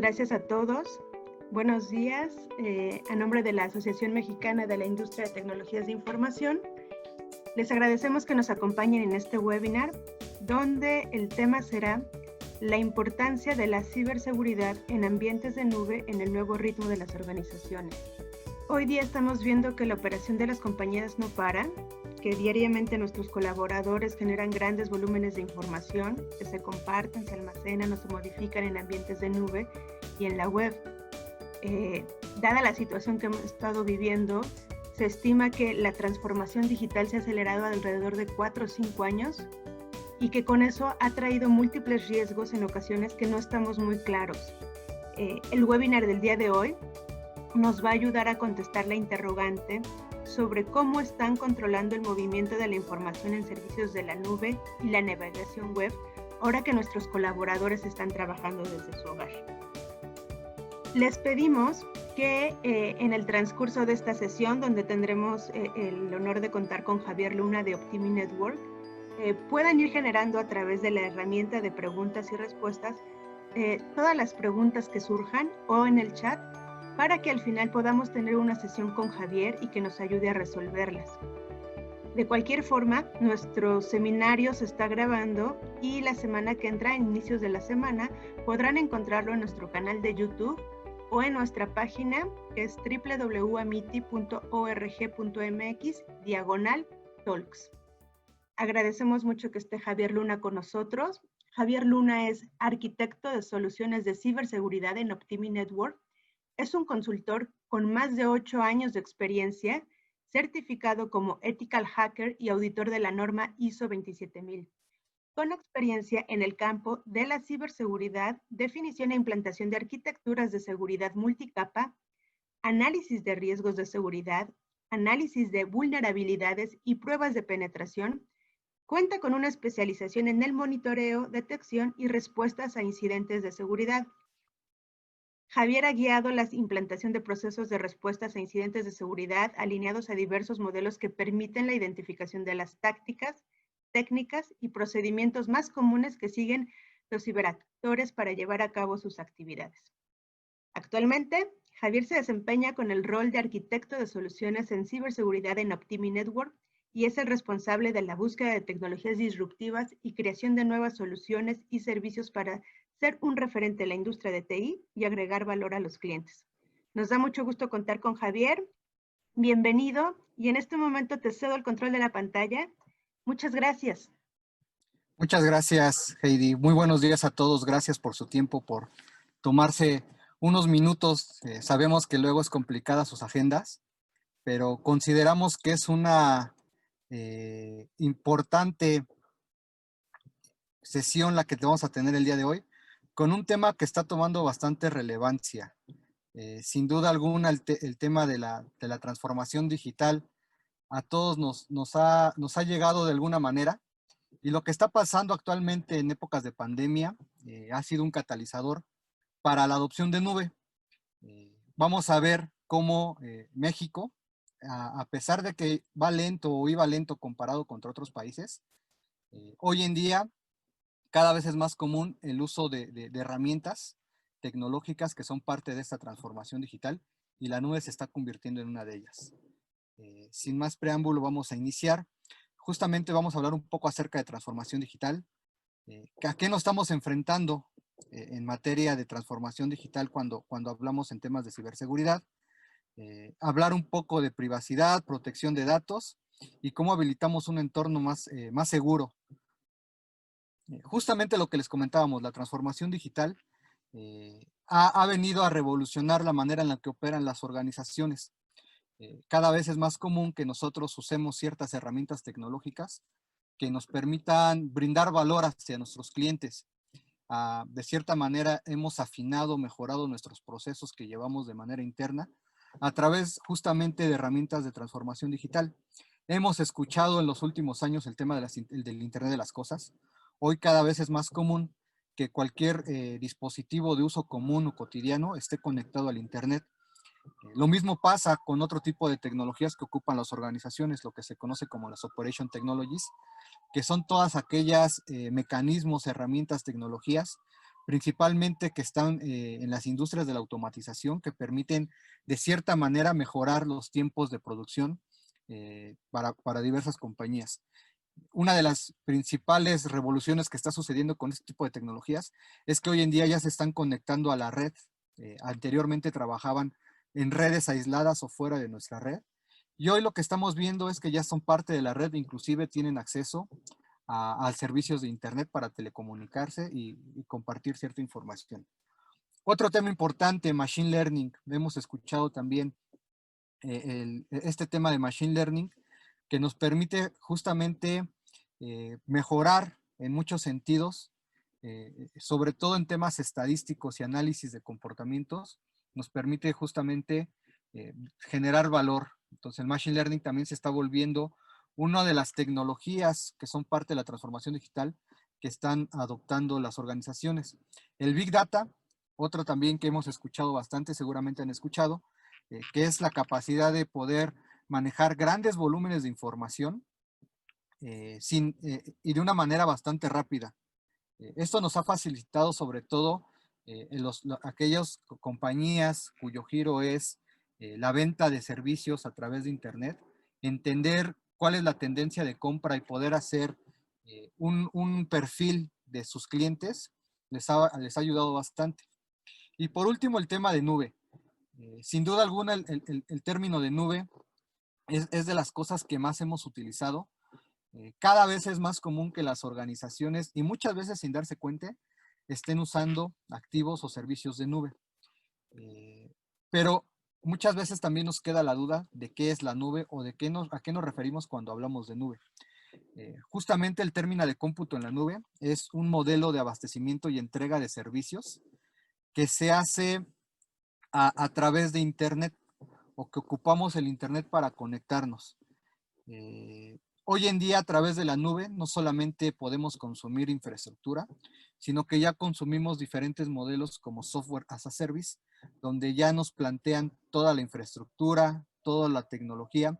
gracias a todos. Buenos días. A nombre de la Asociación Mexicana de la Industria de Tecnologías de Información, les agradecemos que nos acompañen en este webinar, donde el tema será la importancia de la ciberseguridad en ambientes de nube en el nuevo ritmo de las organizaciones. Hoy día estamos viendo que la operación de las compañías no para, que diariamente nuestros colaboradores generan grandes volúmenes de información que se comparten, se almacenan o se modifican en ambientes de nube y en la web. Dada la situación que hemos estado viviendo, se estima que la transformación digital se ha acelerado alrededor de 4 o 5 años y que con eso ha traído múltiples riesgos en ocasiones que no estamos muy claros. El webinar del día de hoy nos va a ayudar a contestar la interrogante sobre cómo están controlando el movimiento de la información en servicios de la nube y la navegación web, ahora que nuestros colaboradores están trabajando desde su hogar. Les pedimos que en el transcurso de esta sesión, donde tendremos el honor de contar con Javier Luna de Optimi Network, puedan ir generando a través de la herramienta de preguntas y respuestas todas las preguntas que surjan o en el chat, para que al final podamos tener una sesión con Javier y que nos ayude a resolverlas. De cualquier forma, nuestro seminario se está grabando y la semana que entra, a inicios de la semana, podrán encontrarlo en nuestro canal de YouTube o en nuestra página, que es www.amiti.org.mx/talks. Agradecemos mucho que esté Javier Luna con nosotros. Javier Luna es arquitecto de soluciones de ciberseguridad en Optimi Network. Es un consultor con más de 8 años de experiencia, certificado como Ethical Hacker y auditor de la norma ISO 27000, con experiencia en el campo de la ciberseguridad, definición e implantación de arquitecturas de seguridad multicapa, análisis de riesgos de seguridad, análisis de vulnerabilidades y pruebas de penetración. Cuenta con una especialización en el monitoreo, detección y respuestas a incidentes de seguridad. Javier ha guiado la implantación de procesos de respuestas a incidentes de seguridad alineados a diversos modelos que permiten la identificación de las tácticas, técnicas y procedimientos más comunes que siguen los ciberactores para llevar a cabo sus actividades. Actualmente, Javier se desempeña con el rol de arquitecto de soluciones en ciberseguridad en Optimi Network y es el responsable de la búsqueda de tecnologías disruptivas y creación de nuevas soluciones y servicios para ser un referente en la industria de TI y agregar valor a los clientes. Nos da mucho gusto contar con Javier. Bienvenido, y en este momento te cedo el control de la pantalla. Muchas gracias. Muchas gracias, Heidi. Muy buenos días a todos. Gracias por su tiempo, por tomarse unos minutos. Sabemos que luego es complicada sus agendas, pero consideramos que es una importante sesión la que vamos a tener el día de hoy, con un tema que está tomando bastante relevancia. Sin duda alguna, el tema de la transformación digital a todos nos ha llegado de alguna manera, y lo que está pasando actualmente en épocas de pandemia ha sido un catalizador para la adopción de nube. Vamos a ver cómo México, a pesar de que va lento o iba lento comparado contra otros países, hoy en día cada vez es más común el uso de herramientas tecnológicas que son parte de esta transformación digital, y la nube se está convirtiendo en una de ellas. Sin más preámbulo, vamos a iniciar. Justamente vamos a hablar un poco acerca de transformación digital. ¿A qué nos estamos enfrentando en materia de transformación digital cuando hablamos en temas de ciberseguridad? Hablar un poco de privacidad, protección de datos y cómo habilitamos un entorno más seguro. Justamente lo que les comentábamos, la transformación digital ha venido a revolucionar la manera en la que operan las organizaciones. Cada vez es más común que nosotros usemos ciertas herramientas tecnológicas que nos permitan brindar valor hacia nuestros clientes. De cierta manera hemos afinado, mejorado nuestros procesos que llevamos de manera interna a través justamente de herramientas de transformación digital. Hemos escuchado en los últimos años el tema del Internet de las Cosas. Hoy cada vez es más común que cualquier dispositivo de uso común o cotidiano esté conectado al Internet. Lo mismo pasa con otro tipo de tecnologías que ocupan las organizaciones, lo que se conoce como las Operation Technologies, que son todas aquellas mecanismos, herramientas, tecnologías principalmente que están en las industrias de la automatización, que permiten de cierta manera mejorar los tiempos de producción para diversas compañías. Una de las principales revoluciones que está sucediendo con este tipo de tecnologías es que hoy en día ya se están conectando a la red. Anteriormente trabajaban en redes aisladas o fuera de nuestra red. Y hoy lo que estamos viendo es que ya son parte de la red, inclusive tienen acceso a servicios de Internet para telecomunicarse y compartir cierta información. Otro tema importante, Machine Learning. Hemos escuchado también este tema de Machine Learning, que nos permite justamente mejorar en muchos sentidos, sobre todo en temas estadísticos y análisis de comportamientos, nos permite justamente generar valor. Entonces el Machine Learning también se está volviendo una de las tecnologías que son parte de la transformación digital que están adoptando las organizaciones. El Big Data, otro también que hemos escuchado bastante, seguramente han escuchado, que es la capacidad de poder manejar grandes volúmenes de información y de una manera bastante rápida. Esto nos ha facilitado sobre todo aquellas compañías cuyo giro es la venta de servicios a través de Internet, entender cuál es la tendencia de compra y poder hacer un perfil de sus clientes, les ha ayudado bastante. Y por último, el tema de nube. Sin duda alguna, el término de nube es de las cosas que más hemos utilizado. Cada vez es más común que las organizaciones, y muchas veces sin darse cuenta, estén usando activos o servicios de nube. Pero muchas veces también nos queda la duda de qué es la nube o a qué nos referimos cuando hablamos de nube. Justamente el término de cómputo en la nube es un modelo de abastecimiento y entrega de servicios que se hace a través de Internet, o que ocupamos el Internet para conectarnos. Hoy en día, a través de la nube, no solamente podemos consumir infraestructura, sino que ya consumimos diferentes modelos como software as a service, donde ya nos plantean toda la infraestructura, toda la tecnología,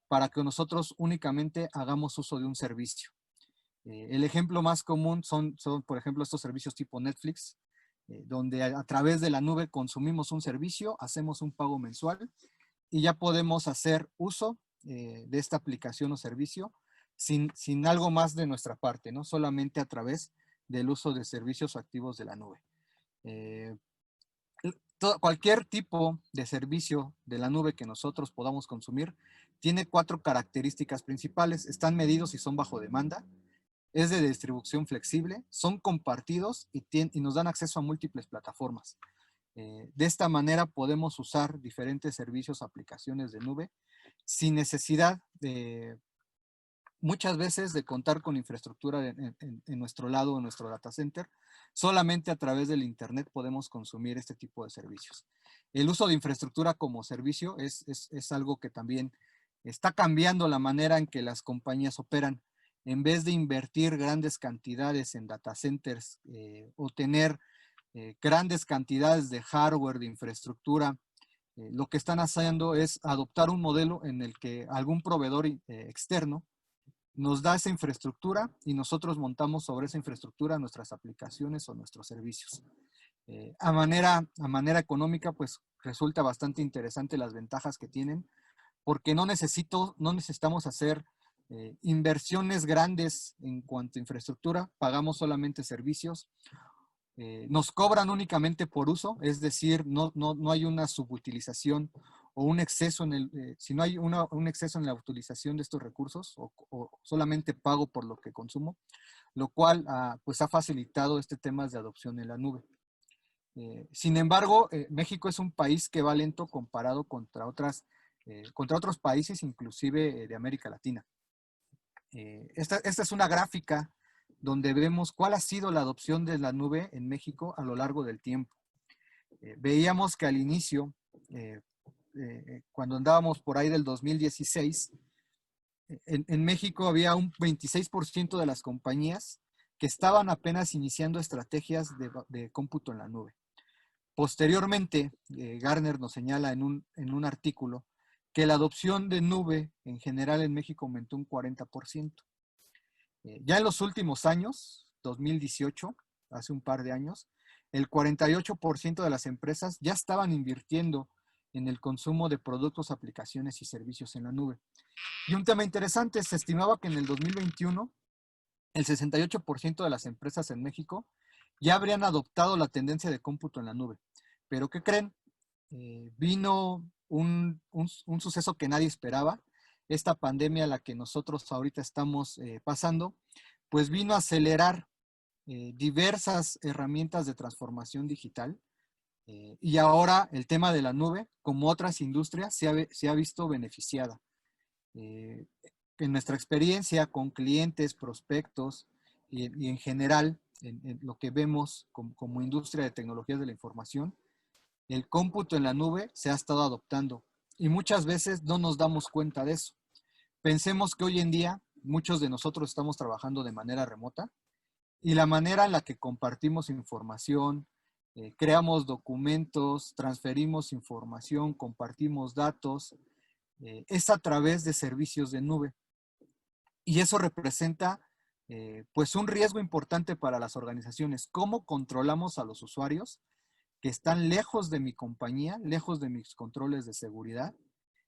para que nosotros únicamente hagamos uso de un servicio. El ejemplo más común son, por ejemplo, estos servicios tipo Netflix, donde a través de la nube consumimos un servicio, hacemos un pago mensual y ya podemos hacer uso de esta aplicación o servicio sin algo más de nuestra parte, ¿no? Solamente a través del uso de servicios activos de la nube. Cualquier tipo de servicio de la nube que nosotros podamos consumir tiene 4 características principales. Están medidos y son bajo demanda, es de distribución flexible, son compartidos y nos dan acceso a múltiples plataformas. De esta manera podemos usar diferentes servicios, aplicaciones de nube, sin necesidad muchas veces de contar con infraestructura en nuestro lado, en nuestro data center. Solamente a través del Internet podemos consumir este tipo de servicios. El uso de infraestructura como servicio es algo que también está cambiando la manera en que las compañías operan. En vez de invertir grandes cantidades en data centers o tener grandes cantidades de hardware, de infraestructura, lo que están haciendo es adoptar un modelo en el que algún proveedor externo nos da esa infraestructura y nosotros montamos sobre esa infraestructura nuestras aplicaciones o nuestros servicios. A manera económica, pues resulta bastante interesante las ventajas que tienen, porque no necesitamos hacer inversiones grandes en cuanto a infraestructura, pagamos solamente servicios. Nos cobran únicamente por uso, es decir, no hay una subutilización o un exceso si no hay un exceso en la utilización de estos recursos o solamente pago por lo que consumo, lo cual pues ha facilitado este tema de adopción en la nube. Sin embargo, México es un país que va lento comparado contra otros países, inclusive de América Latina. Esta es una gráfica donde vemos cuál ha sido la adopción de la nube en México a lo largo del tiempo. Veíamos que al inicio, cuando andábamos por ahí del 2016, en México había un 26% de las compañías que estaban apenas iniciando estrategias de cómputo en la nube. Posteriormente, Gartner nos señala en un artículo que la adopción de nube en general en México aumentó un 40%. Ya en los últimos años, 2018, hace un par de años, el 48% de las empresas ya estaban invirtiendo en el consumo de productos, aplicaciones y servicios en la nube. Y un tema interesante, se estimaba que en el 2021 el 68% de las empresas en México ya habrían adoptado la tendencia de cómputo en la nube. Pero ¿qué creen? Vino un suceso que nadie esperaba. Esta pandemia a la que nosotros ahorita estamos pasando, pues vino a acelerar diversas herramientas de transformación digital. Y ahora el tema de la nube, como otras industrias, se ha visto beneficiada. En nuestra experiencia con clientes, prospectos y en general, en lo que vemos como industria de tecnologías de la información, el cómputo en la nube se ha estado adoptando y muchas veces no nos damos cuenta de eso. Pensemos que hoy en día muchos de nosotros estamos trabajando de manera remota y la manera en la que compartimos información, creamos documentos, transferimos información, compartimos datos, es a través de servicios de nube. Y eso representa pues un riesgo importante para las organizaciones. ¿Cómo controlamos a los usuarios que están lejos de mi compañía, lejos de mis controles de seguridad,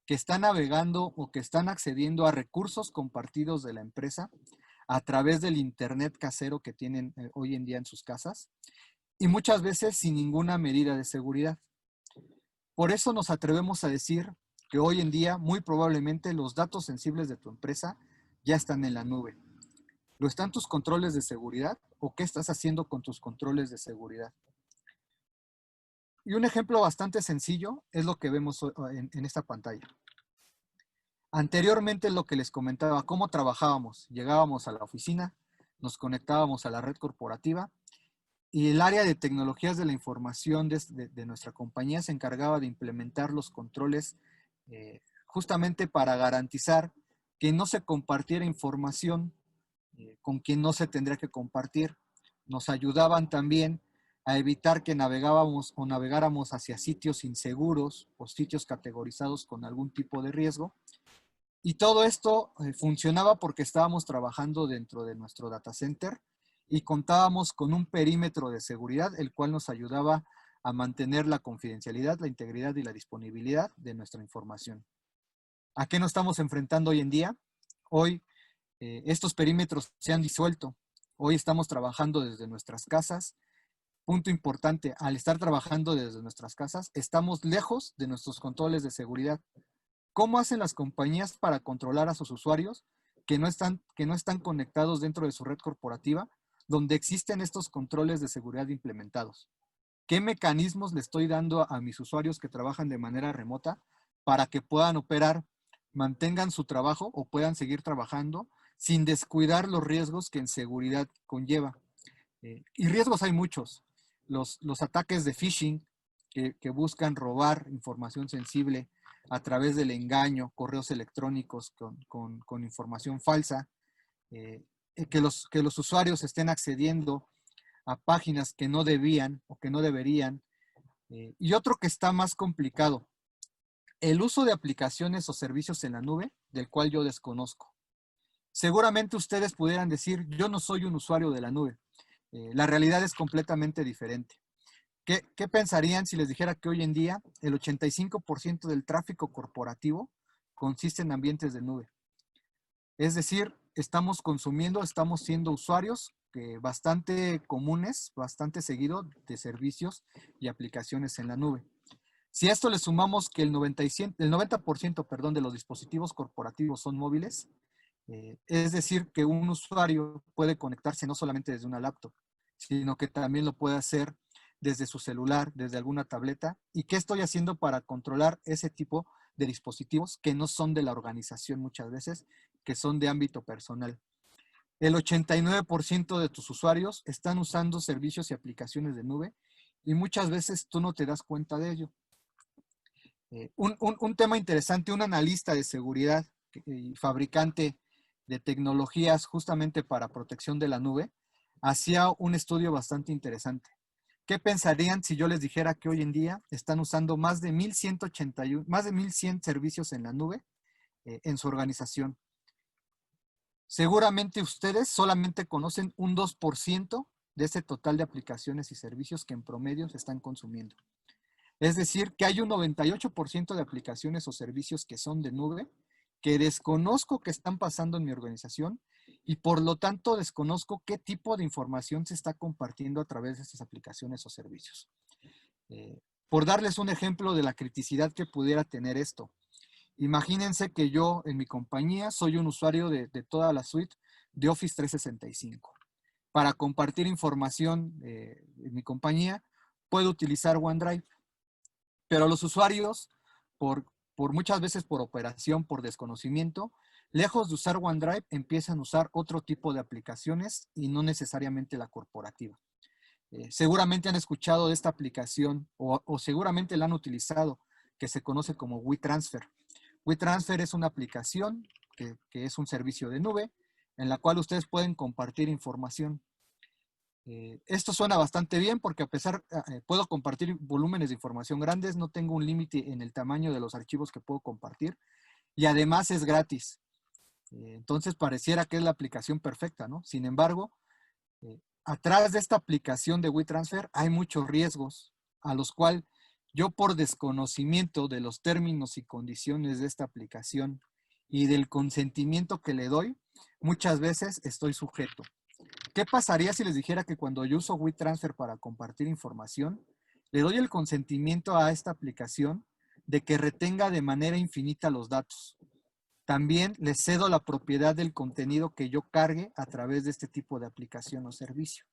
que están navegando o que están accediendo a recursos compartidos de la empresa a través del internet casero que tienen hoy en día en sus casas y muchas veces sin ninguna medida de seguridad? Por eso nos atrevemos a decir que hoy en día muy probablemente los datos sensibles de tu empresa ya están en la nube. ¿Lo están tus controles de seguridad o qué estás haciendo con tus controles de seguridad? Y un ejemplo bastante sencillo es lo que vemos en esta pantalla. Anteriormente lo que les comentaba, cómo trabajábamos. Llegábamos a la oficina, nos conectábamos a la red corporativa y el área de tecnologías de la información de nuestra compañía se encargaba de implementar los controles justamente para garantizar que no se compartiera información con quien no se tendría que compartir. Nos ayudaban también a evitar que navegábamos o navegáramos hacia sitios inseguros o sitios categorizados con algún tipo de riesgo. Y todo esto funcionaba porque estábamos trabajando dentro de nuestro data center y contábamos con un perímetro de seguridad, el cual nos ayudaba a mantener la confidencialidad, la integridad y la disponibilidad de nuestra información. ¿A qué nos estamos enfrentando hoy en día? Hoy estos perímetros se han disuelto. Hoy estamos trabajando desde nuestras casas. Punto importante, al estar trabajando desde nuestras casas, estamos lejos de nuestros controles de seguridad. ¿Cómo hacen las compañías para controlar a sus usuarios que no están conectados dentro de su red corporativa, donde existen estos controles de seguridad implementados? ¿Qué mecanismos le estoy dando a mis usuarios que trabajan de manera remota para que puedan operar, mantengan su trabajo o puedan seguir trabajando sin descuidar los riesgos que en seguridad conlleva? Y riesgos hay muchos. Los ataques de phishing que buscan robar información sensible a través del engaño, correos electrónicos con información falsa, que los usuarios estén accediendo a páginas que no debían o que no deberían. Y otro que está más complicado, el uso de aplicaciones o servicios en la nube, del cual yo desconozco. Seguramente ustedes pudieran decir, yo no soy un usuario de la nube. La realidad es completamente diferente. ¿Qué pensarían si les dijera que hoy en día el 85% del tráfico corporativo consiste en ambientes de nube? Es decir, estamos consumiendo, estamos siendo usuarios bastante comunes, bastante seguido de servicios y aplicaciones en la nube. Si a esto le sumamos que el 90% de los dispositivos corporativos son móviles, es decir, que un usuario puede conectarse no solamente desde una laptop, sino que también lo puede hacer desde su celular, desde alguna tableta. ¿Y qué estoy haciendo para controlar ese tipo de dispositivos que no son de la organización muchas veces, que son de ámbito personal? El 89% de tus usuarios están usando servicios y aplicaciones de nube y muchas veces tú no te das cuenta de ello. Un tema interesante, un analista de seguridad y fabricante de tecnologías justamente para protección de la nube, hacía un estudio bastante interesante. ¿Qué pensarían si yo les dijera que hoy en día están usando más de 1,100 servicios en la nube en su organización? Seguramente ustedes solamente conocen un 2% de ese total de aplicaciones y servicios que en promedio se están consumiendo. Es decir, que hay un 98% de aplicaciones o servicios que son de nube, que desconozco que están pasando en mi organización y por lo tanto desconozco qué tipo de información se está compartiendo a través de estas aplicaciones o servicios. Por darles un ejemplo de la criticidad que pudiera tener esto, imagínense que yo en mi compañía soy un usuario de toda la suite de Office 365. Para compartir información en mi compañía, puedo utilizar OneDrive, pero los usuarios, por muchas veces por operación, por desconocimiento, lejos de usar OneDrive, empiezan a usar otro tipo de aplicaciones y no necesariamente la corporativa. Seguramente han escuchado de esta aplicación o seguramente la han utilizado, que se conoce como WeTransfer. WeTransfer es una aplicación que es un servicio de nube en la cual ustedes pueden compartir información. Esto suena bastante bien porque a pesar, puedo compartir volúmenes de información grandes, no tengo un límite en el tamaño de los archivos que puedo compartir y además es gratis. Entonces pareciera que es la aplicación perfecta, ¿no? Sin embargo, atrás de esta aplicación de WeTransfer hay muchos riesgos a los cuales yo por desconocimiento de los términos y condiciones de esta aplicación y del consentimiento que le doy, muchas veces estoy sujeto. ¿Qué pasaría si les dijera que cuando yo uso WeTransfer para compartir información, le doy el consentimiento a esta aplicación de que retenga de manera infinita los datos? También le cedo la propiedad del contenido que yo cargue a través de este tipo de aplicación o servicio.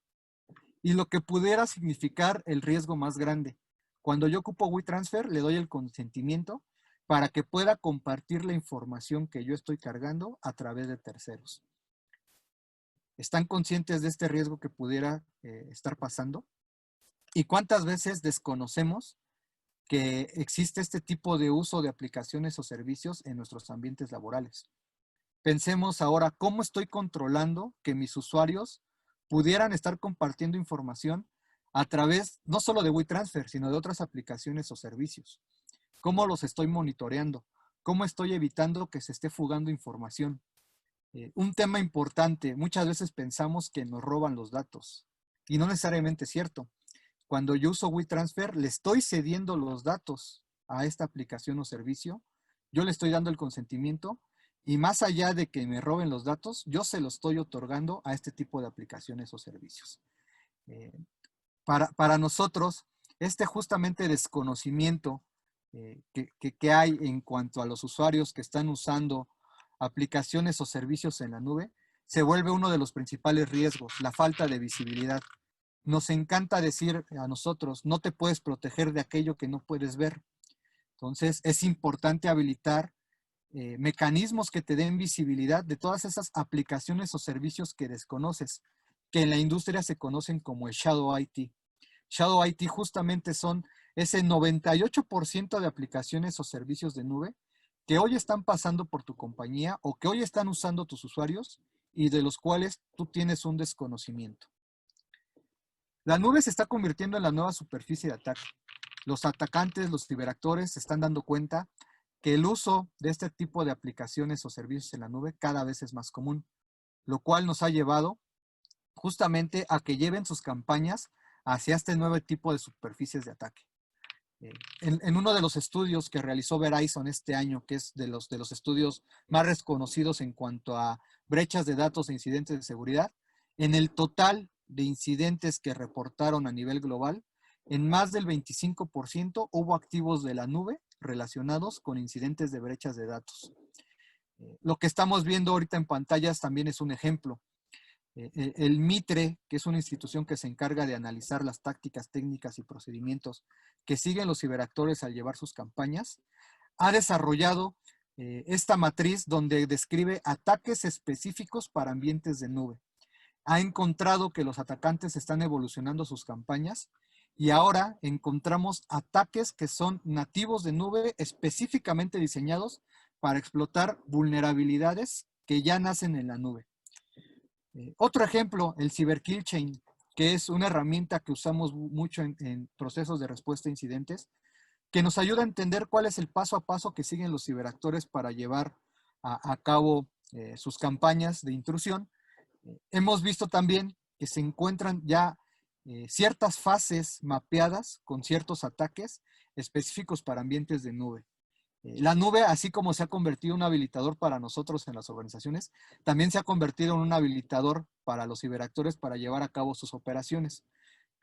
Y lo que pudiera significar el riesgo más grande. Cuando yo ocupo WeTransfer, le doy el consentimiento para que pueda compartir la información que yo estoy cargando a través de terceros. ¿Están conscientes de este riesgo que pudiera estar pasando? ¿Y cuántas veces desconocemos que existe este tipo de uso de aplicaciones o servicios en nuestros ambientes laborales? Pensemos ahora, ¿cómo estoy controlando que mis usuarios pudieran estar compartiendo información a través no solo de WeTransfer, sino de otras aplicaciones o servicios? ¿Cómo los estoy monitoreando? ¿Cómo estoy evitando que se esté fugando información? Un tema importante, muchas veces pensamos que nos roban los datos y no necesariamente es cierto. Cuando yo uso WeTransfer, le estoy cediendo los datos a esta aplicación o servicio, yo le estoy dando el consentimiento y más allá de que me roben los datos, yo se los estoy otorgando a este tipo de aplicaciones o servicios. Para nosotros, este justamente desconocimiento que hay en cuanto a los usuarios que están usando aplicaciones o servicios en la nube, se vuelve uno de los principales riesgos, la falta de visibilidad. Nos encanta decir a nosotros, no te puedes proteger de aquello que no puedes ver. Entonces, es importante habilitar mecanismos que te den visibilidad de todas esas aplicaciones o servicios que desconoces, que en la industria se conocen como el Shadow IT. Shadow IT justamente son ese 98% de aplicaciones o servicios de nube que hoy están pasando por tu compañía o que hoy están usando tus usuarios y de los cuales tú tienes un desconocimiento. La nube se está convirtiendo en la nueva superficie de ataque. Los atacantes, los ciberactores se están dando cuenta que el uso de este tipo de aplicaciones o servicios en la nube cada vez es más común, lo cual nos ha llevado justamente a que lleven sus campañas hacia este nuevo tipo de superficies de ataque. En uno de los estudios que realizó Verizon este año, que es de los estudios más reconocidos en cuanto a brechas de datos e incidentes de seguridad, en el total de incidentes que reportaron a nivel global, en más del 25% hubo activos de la nube relacionados con incidentes de brechas de datos. Lo que estamos viendo ahorita en pantallas también es un ejemplo. El MITRE, que es una institución que se encarga de analizar las tácticas, técnicas y procedimientos que siguen los ciberactores al llevar sus campañas, ha desarrollado esta matriz donde describe ataques específicos para ambientes de nube. Ha encontrado que los atacantes están evolucionando sus campañas y ahora encontramos ataques que son nativos de nube específicamente diseñados para explotar vulnerabilidades que ya nacen en la nube. Otro ejemplo, el Cyber Kill Chain, que es una herramienta que usamos mucho en procesos de respuesta a incidentes, que nos ayuda a entender cuál es el paso a paso que siguen los ciberactores para llevar a cabo sus campañas de intrusión. Hemos visto también que se encuentran ya ciertas fases mapeadas con ciertos ataques específicos para ambientes de nube. La nube, así como se ha convertido en un habilitador para nosotros en las organizaciones, también se ha convertido en un habilitador para los ciberactores para llevar a cabo sus operaciones.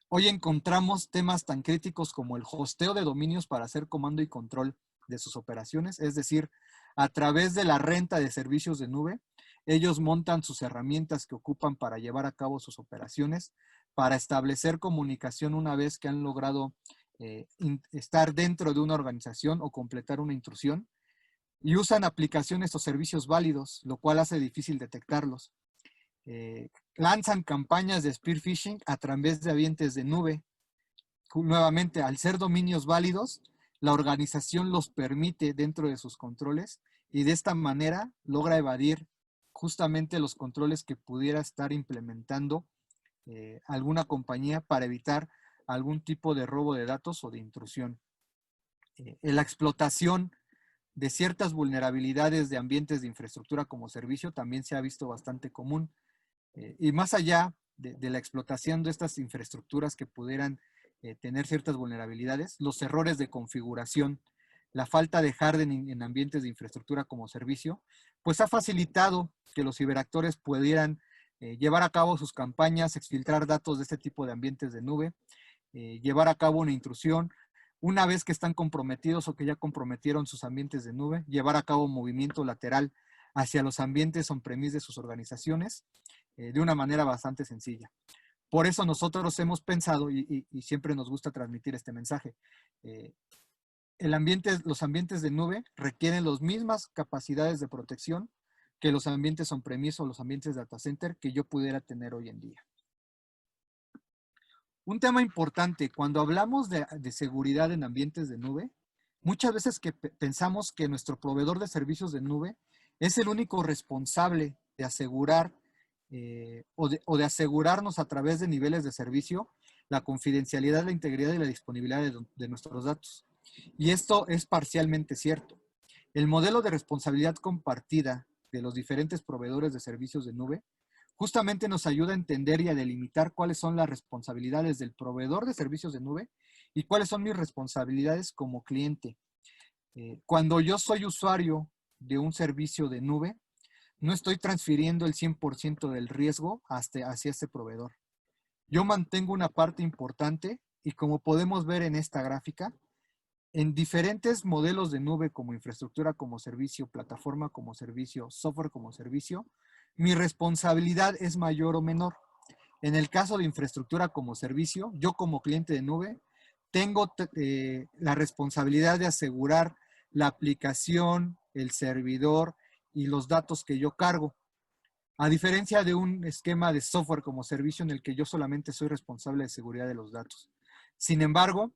Hoy encontramos temas tan críticos como el hosteo de dominios para hacer comando y control de sus operaciones, es decir, a través de la renta de servicios de nube, ellos montan sus herramientas que ocupan para llevar a cabo sus operaciones, para establecer comunicación una vez que han logrado estar dentro de una organización o completar una intrusión, y usan aplicaciones o servicios válidos, lo cual hace difícil detectarlos. Lanzan campañas de spear phishing a través de ambientes de nube. Nuevamente, al ser dominios válidos, la organización los permite dentro de sus controles y de esta manera logra evadir justamente los controles que pudiera estar implementando alguna compañía para evitar algún tipo de robo de datos o de intrusión. La explotación de ciertas vulnerabilidades de ambientes de infraestructura como servicio también se ha visto bastante común. Y más allá de la explotación de estas infraestructuras que pudieran tener ciertas vulnerabilidades, los errores de configuración, la falta de hardening en ambientes de infraestructura como servicio, pues ha facilitado que los ciberactores pudieran llevar a cabo sus campañas, exfiltrar datos de este tipo de ambientes de nube, llevar a cabo una intrusión, una vez que están comprometidos o que ya comprometieron sus ambientes de nube, llevar a cabo un movimiento lateral hacia los ambientes on-premise de sus organizaciones de una manera bastante sencilla. Por eso nosotros hemos pensado, y siempre nos gusta transmitir este mensaje, los ambientes de nube requieren las mismas capacidades de protección que los ambientes on-premise o los ambientes data center que yo pudiera tener hoy en día. Un tema importante, cuando hablamos de seguridad en ambientes de nube, muchas veces pensamos que nuestro proveedor de servicios de nube es el único responsable de asegurar o de asegurarnos a través de niveles de servicio la confidencialidad, la integridad y la disponibilidad de nuestros datos. Y esto es parcialmente cierto. El modelo de responsabilidad compartida de los diferentes proveedores de servicios de nube justamente nos ayuda a entender y a delimitar cuáles son las responsabilidades del proveedor de servicios de nube y cuáles son mis responsabilidades como cliente. Cuando yo soy usuario de un servicio de nube, no estoy transfiriendo el 100% del riesgo hacia este proveedor. Yo mantengo una parte importante y como podemos ver en esta gráfica, en diferentes modelos de nube como infraestructura como servicio, plataforma como servicio, software como servicio, mi responsabilidad es mayor o menor. En el caso de infraestructura como servicio, yo como cliente de nube tengo la responsabilidad de asegurar la aplicación, el servidor y los datos que yo cargo. A diferencia de un esquema de software como servicio en el que yo solamente soy responsable de seguridad de los datos. Sin embargo,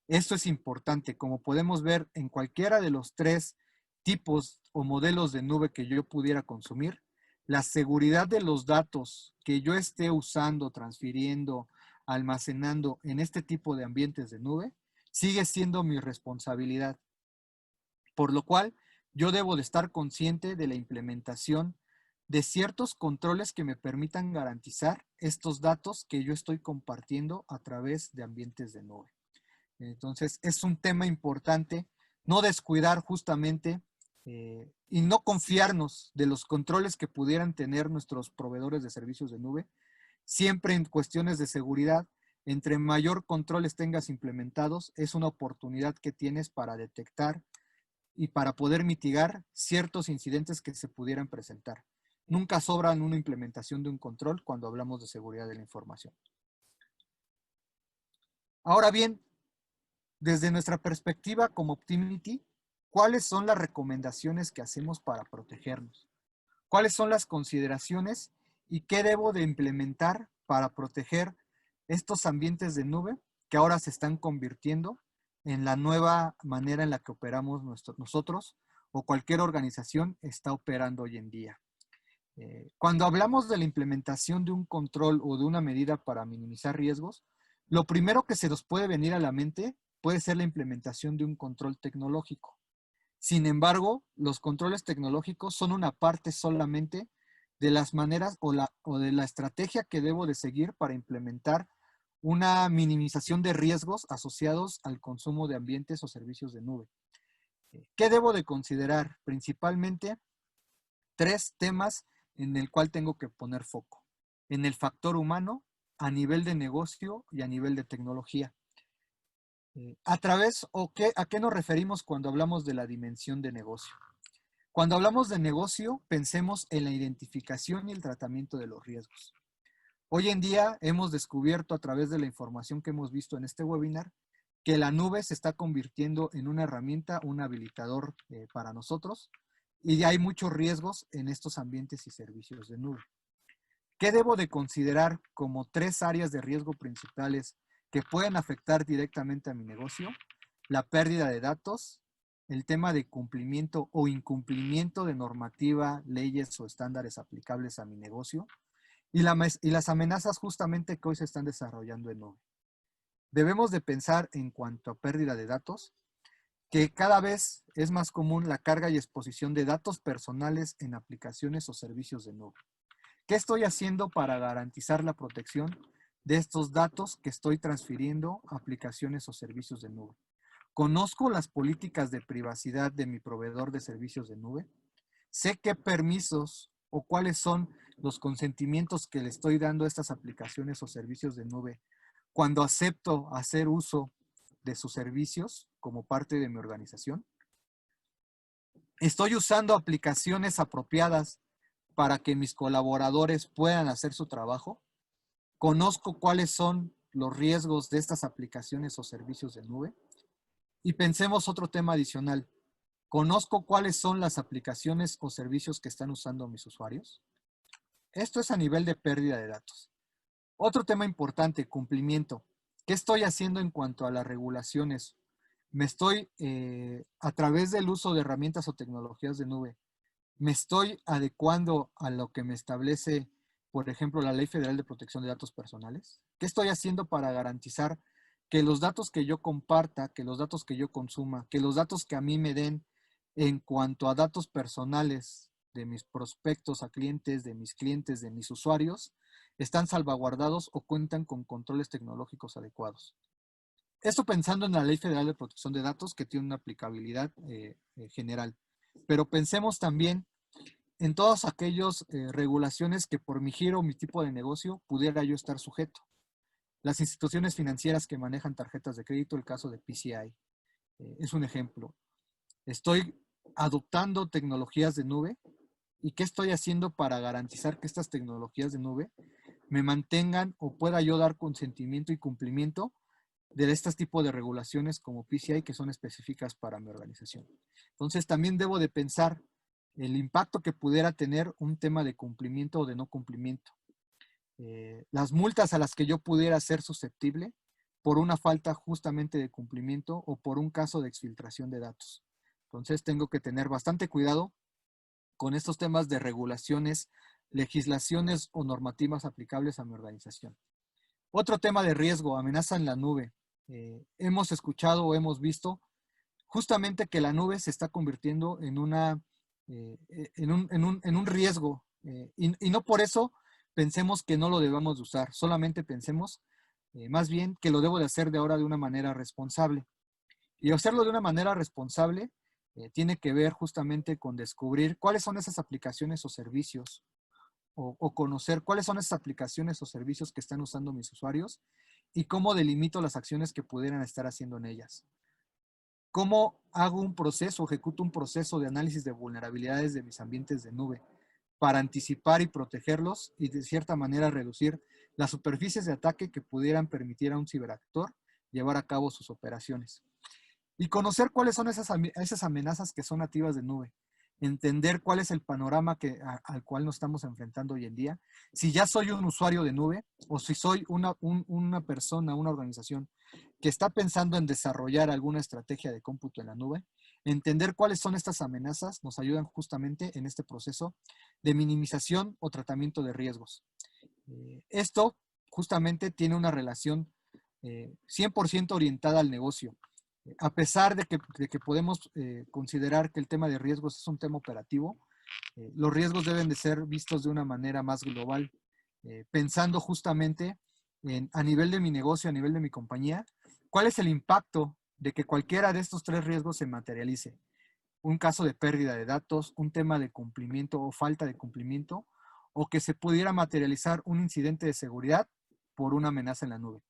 esto es importante. Como podemos ver en cualquiera de los tres tipos o modelos de nube que yo pudiera consumir, la seguridad de los datos que yo esté usando, transfiriendo, almacenando en este tipo de ambientes de nube, sigue siendo mi responsabilidad. Por lo cual, yo debo de estar consciente de la implementación de ciertos controles que me permitan garantizar estos datos que yo estoy compartiendo a través de ambientes de nube. Entonces, es un tema importante no descuidar justamente y no confiarnos de los controles que pudieran tener nuestros proveedores de servicios de nube. Siempre en cuestiones de seguridad, entre mayor controles tengas implementados, es una oportunidad que tienes para detectar y para poder mitigar ciertos incidentes que se pudieran presentar. Nunca sobran una implementación de un control cuando hablamos de seguridad de la información. Ahora bien, desde nuestra perspectiva como Optimity, ¿cuáles son las recomendaciones que hacemos para protegernos? ¿Cuáles son las consideraciones y qué debo de implementar para proteger estos ambientes de nube que ahora se están convirtiendo en la nueva manera en la que operamos nosotros o cualquier organización está operando hoy en día? Cuando hablamos de la implementación de un control o de una medida para minimizar riesgos, lo primero que se nos puede venir a la mente puede ser la implementación de un control tecnológico. Sin embargo, los controles tecnológicos son una parte solamente de las maneras o de la estrategia que debo de seguir para implementar una minimización de riesgos asociados al consumo de ambientes o servicios de nube. ¿Qué debo de considerar? Principalmente 3 temas en el cual tengo que poner foco. En el factor humano, a nivel de negocio y a nivel de tecnología. ¿A qué nos referimos cuando hablamos de la dimensión de negocio? Cuando hablamos de negocio, pensemos en la identificación y el tratamiento de los riesgos. Hoy en día hemos descubierto a través de la información que hemos visto en este webinar que la nube se está convirtiendo en una herramienta, un habilitador para nosotros, y hay muchos riesgos en estos ambientes y servicios de nube. ¿Qué debo de considerar como 3 áreas de riesgo principales que pueden afectar directamente a mi negocio? La pérdida de datos, el tema de cumplimiento o incumplimiento de normativa, leyes o estándares aplicables a mi negocio, y las amenazas justamente que hoy se están desarrollando en nube. Debemos de pensar en cuanto a pérdida de datos, que cada vez es más común la carga y exposición de datos personales en aplicaciones o servicios de nube. ¿Qué estoy haciendo para garantizar la protección de estos datos que estoy transfiriendo a aplicaciones o servicios de nube? ¿Conozco las políticas de privacidad de mi proveedor de servicios de nube? ¿Sé qué permisos o cuáles son los consentimientos que le estoy dando a estas aplicaciones o servicios de nube cuando acepto hacer uso de sus servicios como parte de mi organización? ¿Estoy usando aplicaciones apropiadas para que mis colaboradores puedan hacer su trabajo? ¿Conozco cuáles son los riesgos de estas aplicaciones o servicios de nube? Y pensemos otro tema adicional. ¿Conozco cuáles son las aplicaciones o servicios que están usando mis usuarios? Esto es a nivel de pérdida de datos. Otro tema importante, cumplimiento. ¿Qué estoy haciendo en cuanto a las regulaciones? ¿Me estoy, a través del uso de herramientas o tecnologías de nube, me estoy adecuando a lo que me establece, por ejemplo, la Ley Federal de Protección de Datos Personales? ¿Qué estoy haciendo para garantizar que los datos que yo comparta, que los datos que yo consuma, que los datos que a mí me den en cuanto a datos personales de mis prospectos a clientes, de mis usuarios, están salvaguardados o cuentan con controles tecnológicos adecuados? Esto pensando en la Ley Federal de Protección de Datos, que tiene una aplicabilidad general. Pero pensemos también en todas aquellas regulaciones que por mi giro o mi tipo de negocio pudiera yo estar sujeto. Las instituciones financieras que manejan tarjetas de crédito, el caso de PCI, es un ejemplo. Estoy adoptando tecnologías de nube, y qué estoy haciendo para garantizar que estas tecnologías de nube me mantengan o pueda yo dar consentimiento y cumplimiento de estos tipos de regulaciones como PCI que son específicas para mi organización. Entonces también debo de pensar el impacto que pudiera tener un tema de cumplimiento o de no cumplimiento. Las multas a las que yo pudiera ser susceptible por una falta justamente de cumplimiento o por un caso de exfiltración de datos. Entonces tengo que tener bastante cuidado con estos temas de regulaciones, legislaciones o normativas aplicables a mi organización. Otro tema de riesgo, amenaza en la nube. Hemos escuchado o hemos visto justamente que la nube se está convirtiendo en un riesgo, y no por eso pensemos que no lo debamos de usar, solamente pensemos más bien que lo debo de hacer de ahora de una manera responsable. Y hacerlo de una manera responsable tiene que ver justamente con descubrir cuáles son esas aplicaciones o servicios o conocer cuáles son esas aplicaciones o servicios que están usando mis usuarios y cómo delimito las acciones que pudieran estar haciendo en ellas. ¿Cómo hago un proceso, ejecuto un proceso de análisis de vulnerabilidades de mis ambientes de nube para anticipar y protegerlos y de cierta manera reducir las superficies de ataque que pudieran permitir a un ciberactor llevar a cabo sus operaciones? Y conocer cuáles son esas amenazas que son nativas de nube. Entender cuál es el panorama al cual nos estamos enfrentando hoy en día. Si ya soy un usuario de nube o si soy una persona, una organización que está pensando en desarrollar alguna estrategia de cómputo en la nube, entender cuáles son estas amenazas nos ayudan justamente en este proceso de minimización o tratamiento de riesgos. Esto justamente tiene una relación 100% orientada al negocio. A pesar de que podemos considerar que el tema de riesgos es un tema operativo, Los riesgos deben de ser vistos de una manera más global, pensando justamente a nivel de mi negocio, a nivel de mi compañía, cuál es el impacto de que cualquiera de estos tres riesgos se materialice. Un caso de pérdida de datos, un tema de cumplimiento o falta de cumplimiento, o que se pudiera materializar un incidente de seguridad por una amenaza en la nube.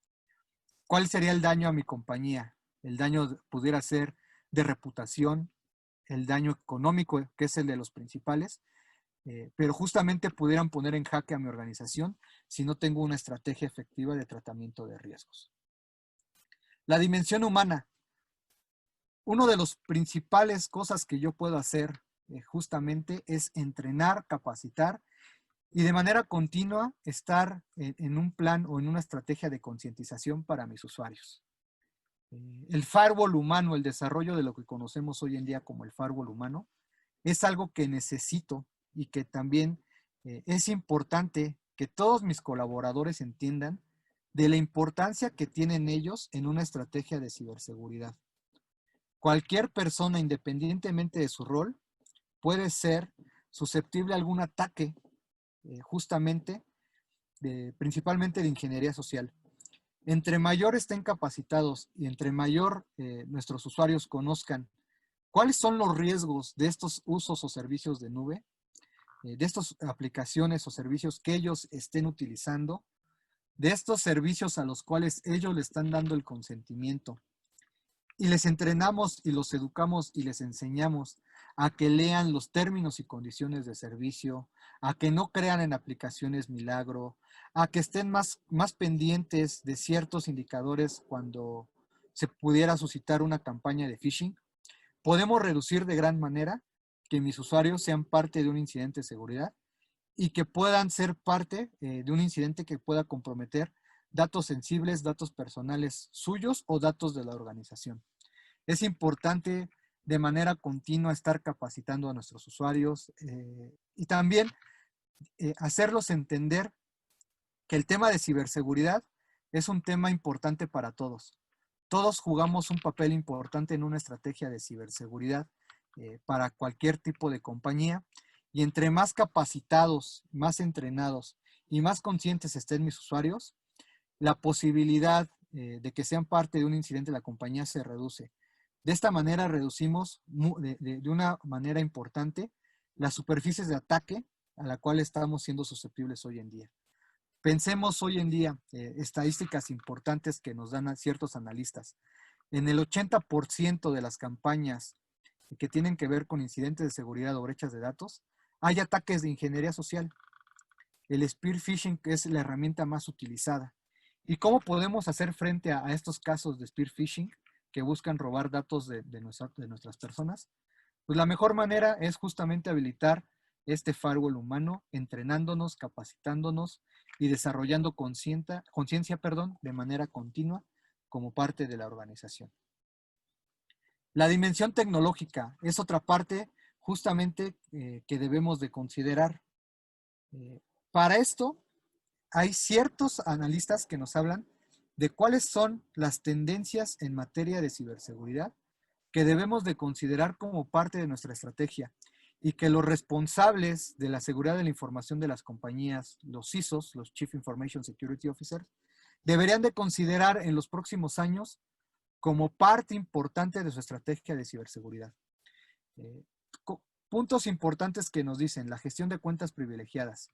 ¿Cuál sería el daño a mi compañía? El daño pudiera ser de reputación, el daño económico, que es el de los principales, pero justamente pudieran poner en jaque a mi organización si no tengo una estrategia efectiva de tratamiento de riesgos. La dimensión humana. Uno de los principales cosas que yo puedo hacer justamente es entrenar, capacitar y de manera continua estar en un plan o en una estrategia de concientización para mis usuarios. El firewall humano, el desarrollo de lo que conocemos hoy en día como el firewall humano, es algo que necesito y que también es importante que todos mis colaboradores entiendan de la importancia que tienen ellos en una estrategia de ciberseguridad. Cualquier persona, independientemente de su rol, puede ser susceptible a algún ataque, justamente, principalmente de ingeniería social. Entre mayor estén capacitados y entre mayor nuestros usuarios conozcan cuáles son los riesgos de estos usos o servicios de nube, de estas aplicaciones o servicios que ellos estén utilizando, de estos servicios a los cuales ellos le están dando el consentimiento, y les entrenamos y los educamos y les enseñamos a que lean los términos y condiciones de servicio, a que no crean en aplicaciones milagro, a que estén más pendientes de ciertos indicadores cuando se pudiera suscitar una campaña de phishing, podemos reducir de gran manera que mis usuarios sean parte de un incidente de seguridad y que puedan ser parte de un incidente que pueda comprometer datos sensibles, datos personales suyos o datos de la organización. Es importante de manera continua estar capacitando a nuestros usuarios y también hacerlos entender que el tema de ciberseguridad es un tema importante para todos. Todos jugamos un papel importante en una estrategia de ciberseguridad para cualquier tipo de compañía y entre más capacitados, más entrenados y más conscientes estén mis usuarios, la posibilidad de que sean parte de un incidente de la compañía se reduce. De esta manera reducimos de una manera importante las superficies de ataque a la cual estamos siendo susceptibles hoy en día. Pensemos hoy en día estadísticas importantes que nos dan a ciertos analistas. En el 80% de las campañas que tienen que ver con incidentes de seguridad o brechas de datos, hay ataques de ingeniería social. El spear phishing es la herramienta más utilizada. ¿Y cómo podemos hacer frente a estos casos de spear phishing que buscan robar datos de nuestras personas? Pues la mejor manera es justamente habilitar este firewall humano, entrenándonos, capacitándonos y desarrollando conciencia de manera continua como parte de la organización. La dimensión tecnológica es otra parte justamente que debemos de considerar. Para esto, hay ciertos analistas que nos hablan de cuáles son las tendencias en materia de ciberseguridad que debemos de considerar como parte de nuestra estrategia y que los responsables de la seguridad de la información de las compañías, los CISOs, los Chief Information Security Officers, deberían de considerar en los próximos años como parte importante de su estrategia de ciberseguridad. Puntos importantes que nos dicen: la gestión de cuentas privilegiadas.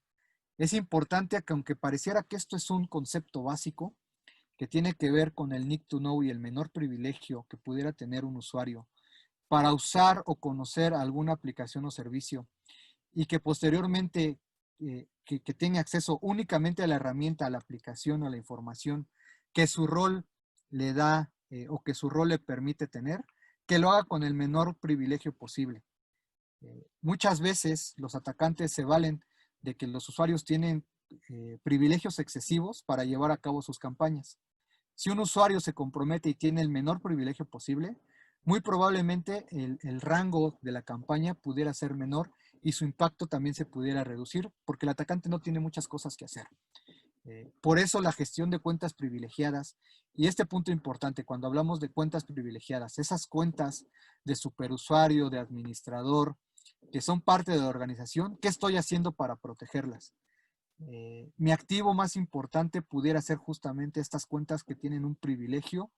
Es importante que, aunque pareciera que esto es un concepto básico que tiene que ver con el need to know y el menor privilegio que pudiera tener un usuario para usar o conocer alguna aplicación o servicio y que posteriormente que tenga acceso únicamente a la herramienta, a la aplicación o a la información que su rol le da o que su rol le permite tener, que lo haga con el menor privilegio posible. Muchas veces los atacantes se valen de que los usuarios tienen privilegios excesivos para llevar a cabo sus campañas. Si un usuario se compromete y tiene el menor privilegio posible, muy probablemente el rango de la campaña pudiera ser menor y su impacto también se pudiera reducir porque el atacante no tiene muchas cosas que hacer. Por eso la gestión de cuentas privilegiadas, y este punto importante, cuando hablamos de cuentas privilegiadas, esas cuentas de superusuario, de administrador, que son parte de la organización, ¿qué estoy haciendo para protegerlas? Mi activo más importante pudiera ser justamente estas cuentas que tienen un privilegio,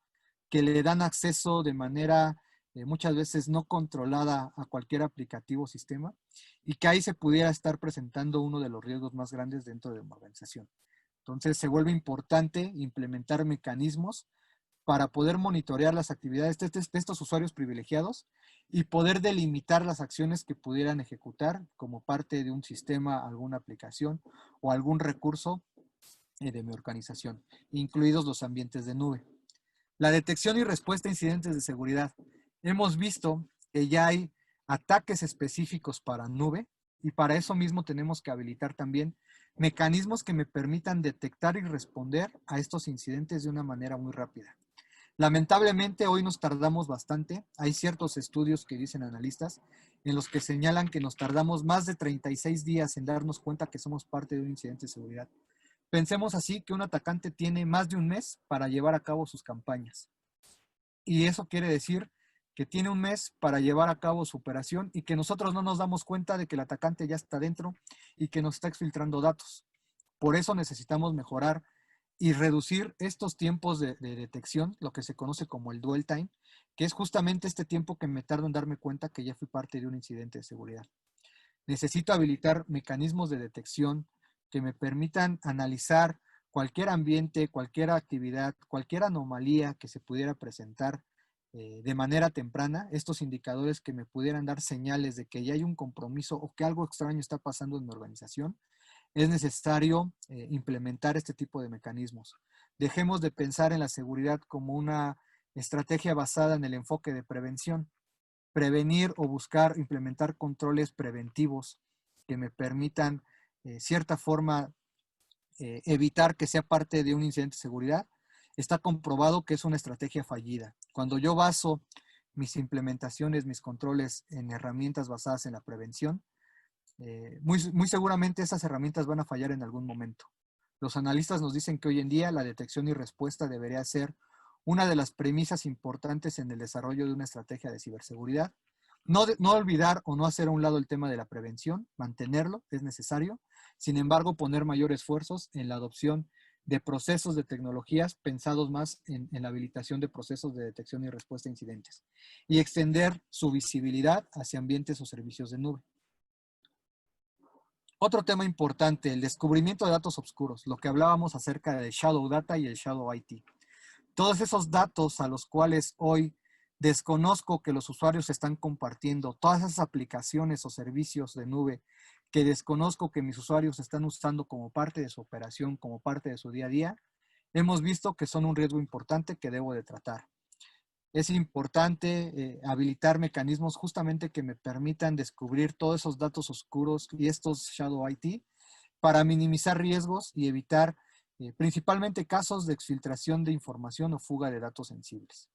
que le dan acceso de manera muchas veces no controlada a cualquier aplicativo o sistema, y que ahí se pudiera estar presentando uno de los riesgos más grandes dentro de una organización. Entonces se vuelve importante implementar mecanismos para poder monitorear las actividades de estos usuarios privilegiados y poder delimitar las acciones que pudieran ejecutar como parte de un sistema, alguna aplicación o algún recurso de mi organización, incluidos los ambientes de nube. La detección y respuesta a incidentes de seguridad. Hemos visto que ya hay ataques específicos para nube y para eso mismo tenemos que habilitar también mecanismos que me permitan detectar y responder a estos incidentes de una manera muy rápida. Lamentablemente hoy nos tardamos bastante. Hay ciertos estudios que dicen analistas en los que señalan que nos tardamos más de 36 días en darnos cuenta que somos parte de un incidente de seguridad. Pensemos así que un atacante tiene más de un mes para llevar a cabo sus campañas. Y eso quiere decir que tiene un mes para llevar a cabo su operación y que nosotros no nos damos cuenta de que el atacante ya está dentro y que nos está exfiltrando datos. Por eso necesitamos mejorar y reducir estos tiempos de detección, lo que se conoce como el dwell time, que es justamente este tiempo que me tardo en darme cuenta que ya fui parte de un incidente de seguridad. Necesito habilitar mecanismos de detección que me permitan analizar cualquier ambiente, cualquier actividad, cualquier anomalía que se pudiera presentar de manera temprana, estos indicadores que me pudieran dar señales de que ya hay un compromiso o que algo extraño está pasando en mi organización. Es necesario implementar este tipo de mecanismos. Dejemos de pensar en la seguridad como una estrategia basada en el enfoque de prevención. Prevenir o buscar implementar controles preventivos que me permitan, cierta forma, evitar que sea parte de un incidente de seguridad, está comprobado que es una estrategia fallida. Cuando yo baso mis implementaciones, mis controles en herramientas basadas en la prevención, muy seguramente esas herramientas van a fallar en algún momento. Los analistas nos dicen que hoy en día la detección y respuesta debería ser una de las premisas importantes en el desarrollo de una estrategia de ciberseguridad. No olvidar o no hacer a un lado el tema de la prevención, mantenerlo, es necesario. Sin embargo, poner mayor esfuerzos en la adopción de procesos de tecnologías pensados más en la habilitación de procesos de detección y respuesta a incidentes y extender su visibilidad hacia ambientes o servicios de nube. Otro tema importante, el descubrimiento de datos oscuros, lo que hablábamos acerca del Shadow Data y el Shadow IT. Todos esos datos a los cuales hoy desconozco que los usuarios están compartiendo, todas esas aplicaciones o servicios de nube que desconozco que mis usuarios están usando como parte de su operación, como parte de su día a día, hemos visto que son un riesgo importante que debo de tratar. Es importante habilitar mecanismos justamente que me permitan descubrir todos esos datos oscuros y estos Shadow IT para minimizar riesgos y evitar principalmente casos de exfiltración de información o fuga de datos sensibles.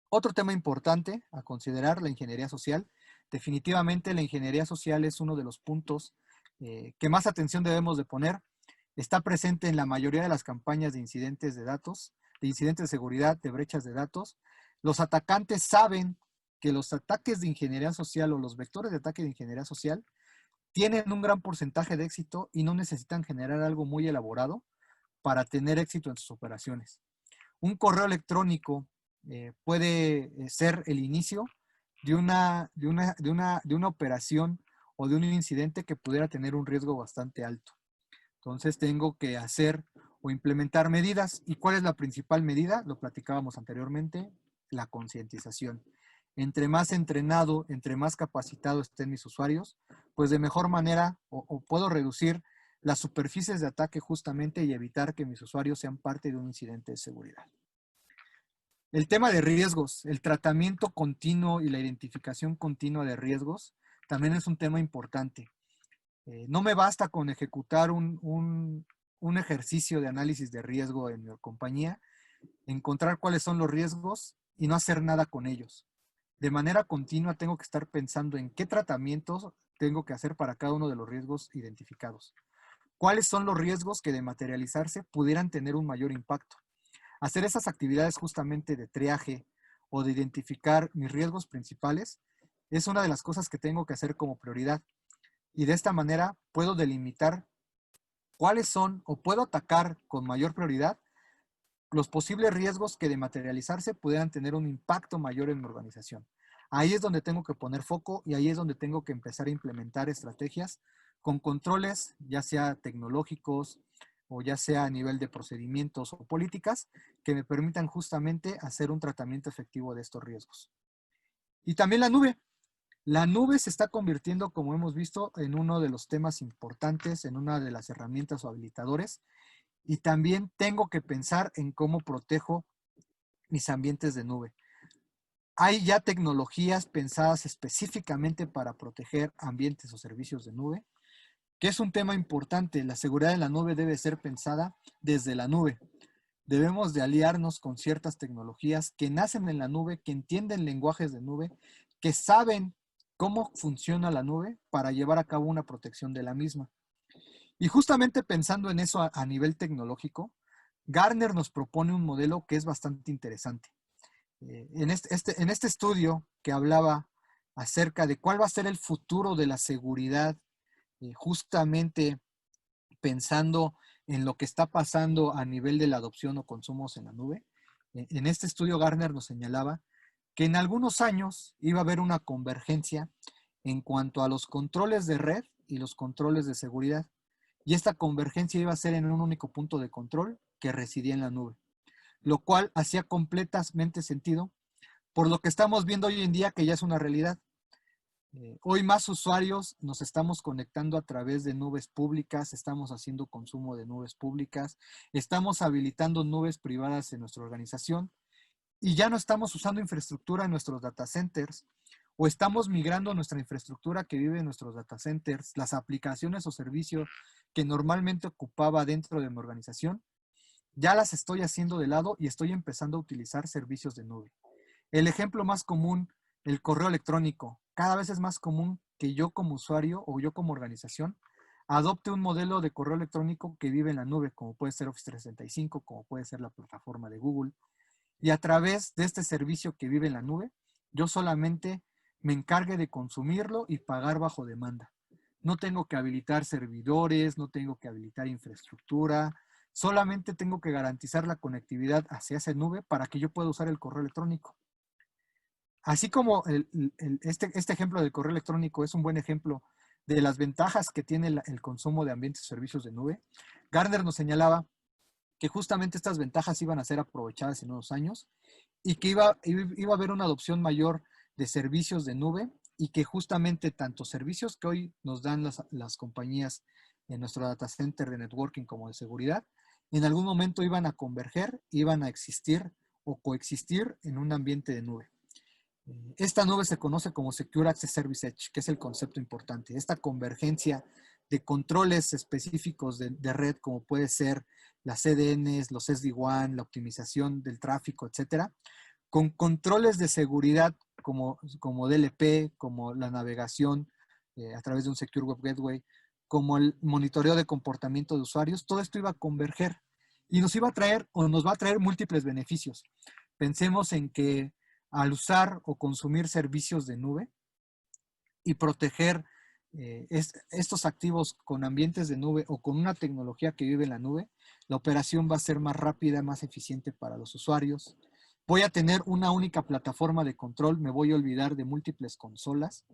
Otro tema importante a considerar, la ingeniería social. Definitivamente la ingeniería social es uno de los puntos que más atención debemos de poner. Está presente en la mayoría de las campañas de incidentes de datos, de incidentes de seguridad, de brechas de datos. Los atacantes saben que los ataques de ingeniería social o los vectores de ataque de ingeniería social tienen un gran porcentaje de éxito y no necesitan generar algo muy elaborado para tener éxito en sus operaciones. Un correo electrónico puede ser el inicio de una operación o de un incidente que pudiera tener un riesgo bastante alto. Entonces tengo que hacer o implementar medidas. ¿Y cuál es la principal medida? Lo platicábamos anteriormente, la concientización. Entre más entrenado, entre más capacitado estén mis usuarios, pues de mejor manera o puedo reducir las superficies de ataque justamente y evitar que mis usuarios sean parte de un incidente de seguridad. El tema de riesgos, el tratamiento continuo y la identificación continua de riesgos también es un tema importante. No me basta con ejecutar un ejercicio de análisis de riesgo en mi compañía, encontrar cuáles son los riesgos y no hacer nada con ellos. De manera continua tengo que estar pensando en qué tratamientos tengo que hacer para cada uno de los riesgos identificados. ¿Cuáles son los riesgos que de materializarse pudieran tener un mayor impacto? Hacer esas actividades justamente de triaje o de identificar mis riesgos principales es una de las cosas que tengo que hacer como prioridad. Y de esta manera puedo delimitar cuáles son o puedo atacar con mayor prioridad los posibles riesgos que de materializarse pudieran tener un impacto mayor en mi organización. Ahí es donde tengo que poner foco y ahí es donde tengo que empezar a implementar estrategias con controles, ya sea tecnológicos o ya sea a nivel de procedimientos o políticas, que me permitan justamente hacer un tratamiento efectivo de estos riesgos. Y también la nube. La nube se está convirtiendo, como hemos visto, en uno de los temas importantes, en una de las herramientas o habilitadores. Y también tengo que pensar en cómo protejo mis ambientes de nube. Hay ya tecnologías pensadas específicamente para proteger ambientes o servicios de nube, que es un tema importante. La seguridad de la nube debe ser pensada desde la nube. Debemos de aliarnos con ciertas tecnologías que nacen en la nube, que entienden lenguajes de nube, que saben cómo funciona la nube para llevar a cabo una protección de la misma. Y justamente pensando en eso a nivel tecnológico, Gartner nos propone un modelo que es bastante interesante. En este estudio que hablaba acerca de cuál va a ser el futuro de la seguridad, justamente pensando en lo que está pasando a nivel de la adopción o consumos en la nube, en este estudio Gartner nos señalaba que en algunos años iba a haber una convergencia en cuanto a los controles de red y los controles de seguridad. Y esta convergencia iba a ser en un único punto de control que residía en la nube, lo cual hacía completamente sentido por lo que estamos viendo hoy en día que ya es una realidad. Hoy más usuarios nos estamos conectando a través de nubes públicas, estamos haciendo consumo de nubes públicas, estamos habilitando nubes privadas en nuestra organización y ya no estamos usando infraestructura en nuestros data centers o estamos migrando nuestra infraestructura que vive en nuestros data centers, las aplicaciones o servicios que normalmente ocupaba dentro de mi organización, ya las estoy haciendo de lado y estoy empezando a utilizar servicios de nube. El ejemplo más común, el correo electrónico. Cada vez es más común que yo como usuario o yo como organización adopte un modelo de correo electrónico que vive en la nube, como puede ser Office 365, como puede ser la plataforma de Google. Y a través de este servicio que vive en la nube, yo solamente me encargue de consumirlo y pagar bajo demanda. No tengo que habilitar servidores, no tengo que habilitar infraestructura, solamente tengo que garantizar la conectividad hacia esa nube para que yo pueda usar el correo electrónico. Así como este ejemplo del correo electrónico es un buen ejemplo de las ventajas que tiene el consumo de ambientes y servicios de nube, Gartner nos señalaba que justamente estas ventajas iban a ser aprovechadas en unos años y que iba a haber una adopción mayor de servicios de nube y que justamente tanto servicios que hoy nos dan las compañías en nuestro data center de networking como de seguridad, en algún momento iban a converger, iban a existir o coexistir en un ambiente de nube. Esta nube se conoce como Secure Access Service Edge, que es el concepto importante. Esta convergencia de controles específicos de red, como puede ser las CDNs, los SD-WAN, la optimización del tráfico, etcétera, con controles de seguridad como DLP, como la navegación a través de un Secure Web Gateway, como el monitoreo de comportamiento de usuarios, todo esto iba a converger y nos iba a traer o nos va a traer múltiples beneficios. Pensemos en que al usar o consumir servicios de nube y proteger estos activos con ambientes de nube o con una tecnología que vive en la nube, la operación va a ser más rápida, más eficiente para los usuarios. Voy a tener una única plataforma de control, me voy a olvidar de múltiples consolas,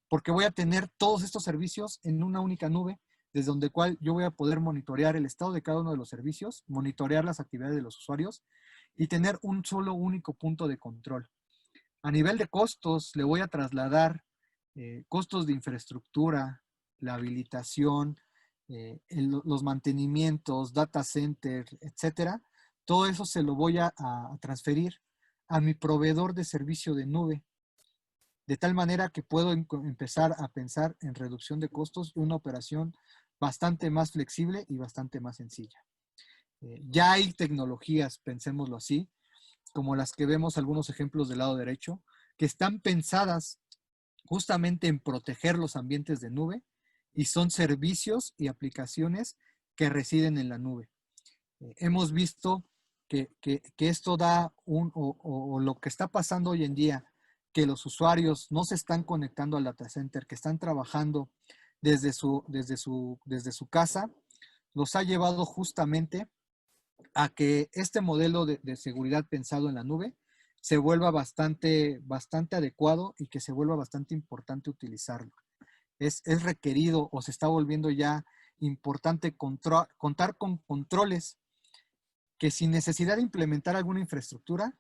porque voy a tener todos estos servicios en una única nube, desde donde cual yo voy a poder monitorear el estado de cada uno de los servicios, monitorear las actividades de los usuarios y tener un solo único punto de control. A nivel de costos, le voy a trasladar costos de infraestructura, la habilitación, los mantenimientos, data center, etcétera. Todo eso se lo voy a transferir a mi proveedor de servicio de nube, de tal manera que puedo empezar a pensar en reducción de costos y una operación bastante más flexible y bastante más sencilla. Ya hay tecnologías, pensémoslo así, como las que vemos algunos ejemplos del lado derecho, que están pensadas justamente en proteger los ambientes de nube y son servicios y aplicaciones que residen en la nube. Hemos visto que esto da o lo que está pasando hoy en día, que los usuarios no se están conectando al data center, que están trabajando desde su casa, los ha llevado justamente a que este modelo de seguridad pensado en la nube se vuelva bastante adecuado y que se vuelva bastante importante utilizarlo. Es requerido o se está volviendo ya importante contar con controles que sin necesidad de implementar alguna infraestructura,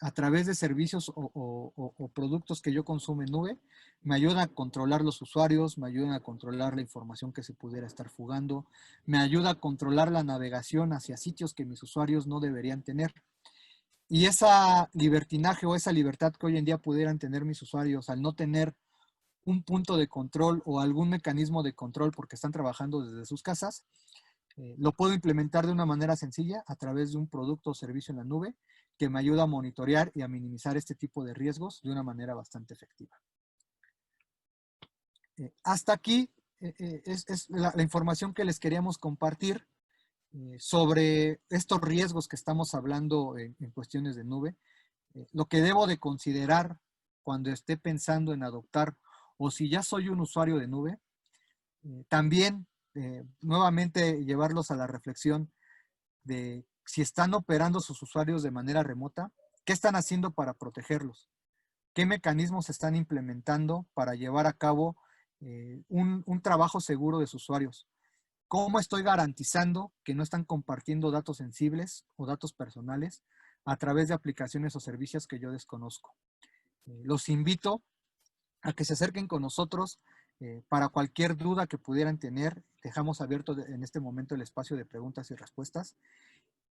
a través de servicios o productos que yo consumo en nube, me ayudan a controlar los usuarios, me ayudan a controlar la información que se pudiera estar fugando, me ayuda a controlar la navegación hacia sitios que mis usuarios no deberían tener. Y esa libertinaje o esa libertad que hoy en día pudieran tener mis usuarios al no tener un punto de control o algún mecanismo de control porque están trabajando desde sus casas, lo puedo implementar de una manera sencilla a través de un producto o servicio en la nube que me ayuda a monitorear y a minimizar este tipo de riesgos de una manera bastante efectiva. Hasta aquí es la información que les queríamos compartir sobre estos riesgos que estamos hablando en cuestiones de nube. Lo que debo de considerar cuando esté pensando en adoptar o si ya soy un usuario de nube, también nuevamente llevarlos a la reflexión de si están operando sus usuarios de manera remota, ¿qué están haciendo para protegerlos? ¿Qué mecanismos están implementando para llevar a cabo un trabajo seguro de sus usuarios? ¿Cómo estoy garantizando que no están compartiendo datos sensibles o datos personales a través de aplicaciones o servicios que yo desconozco? Los invito a que se acerquen con nosotros para cualquier duda que pudieran tener. Dejamos abierto en este momento el espacio de preguntas y respuestas.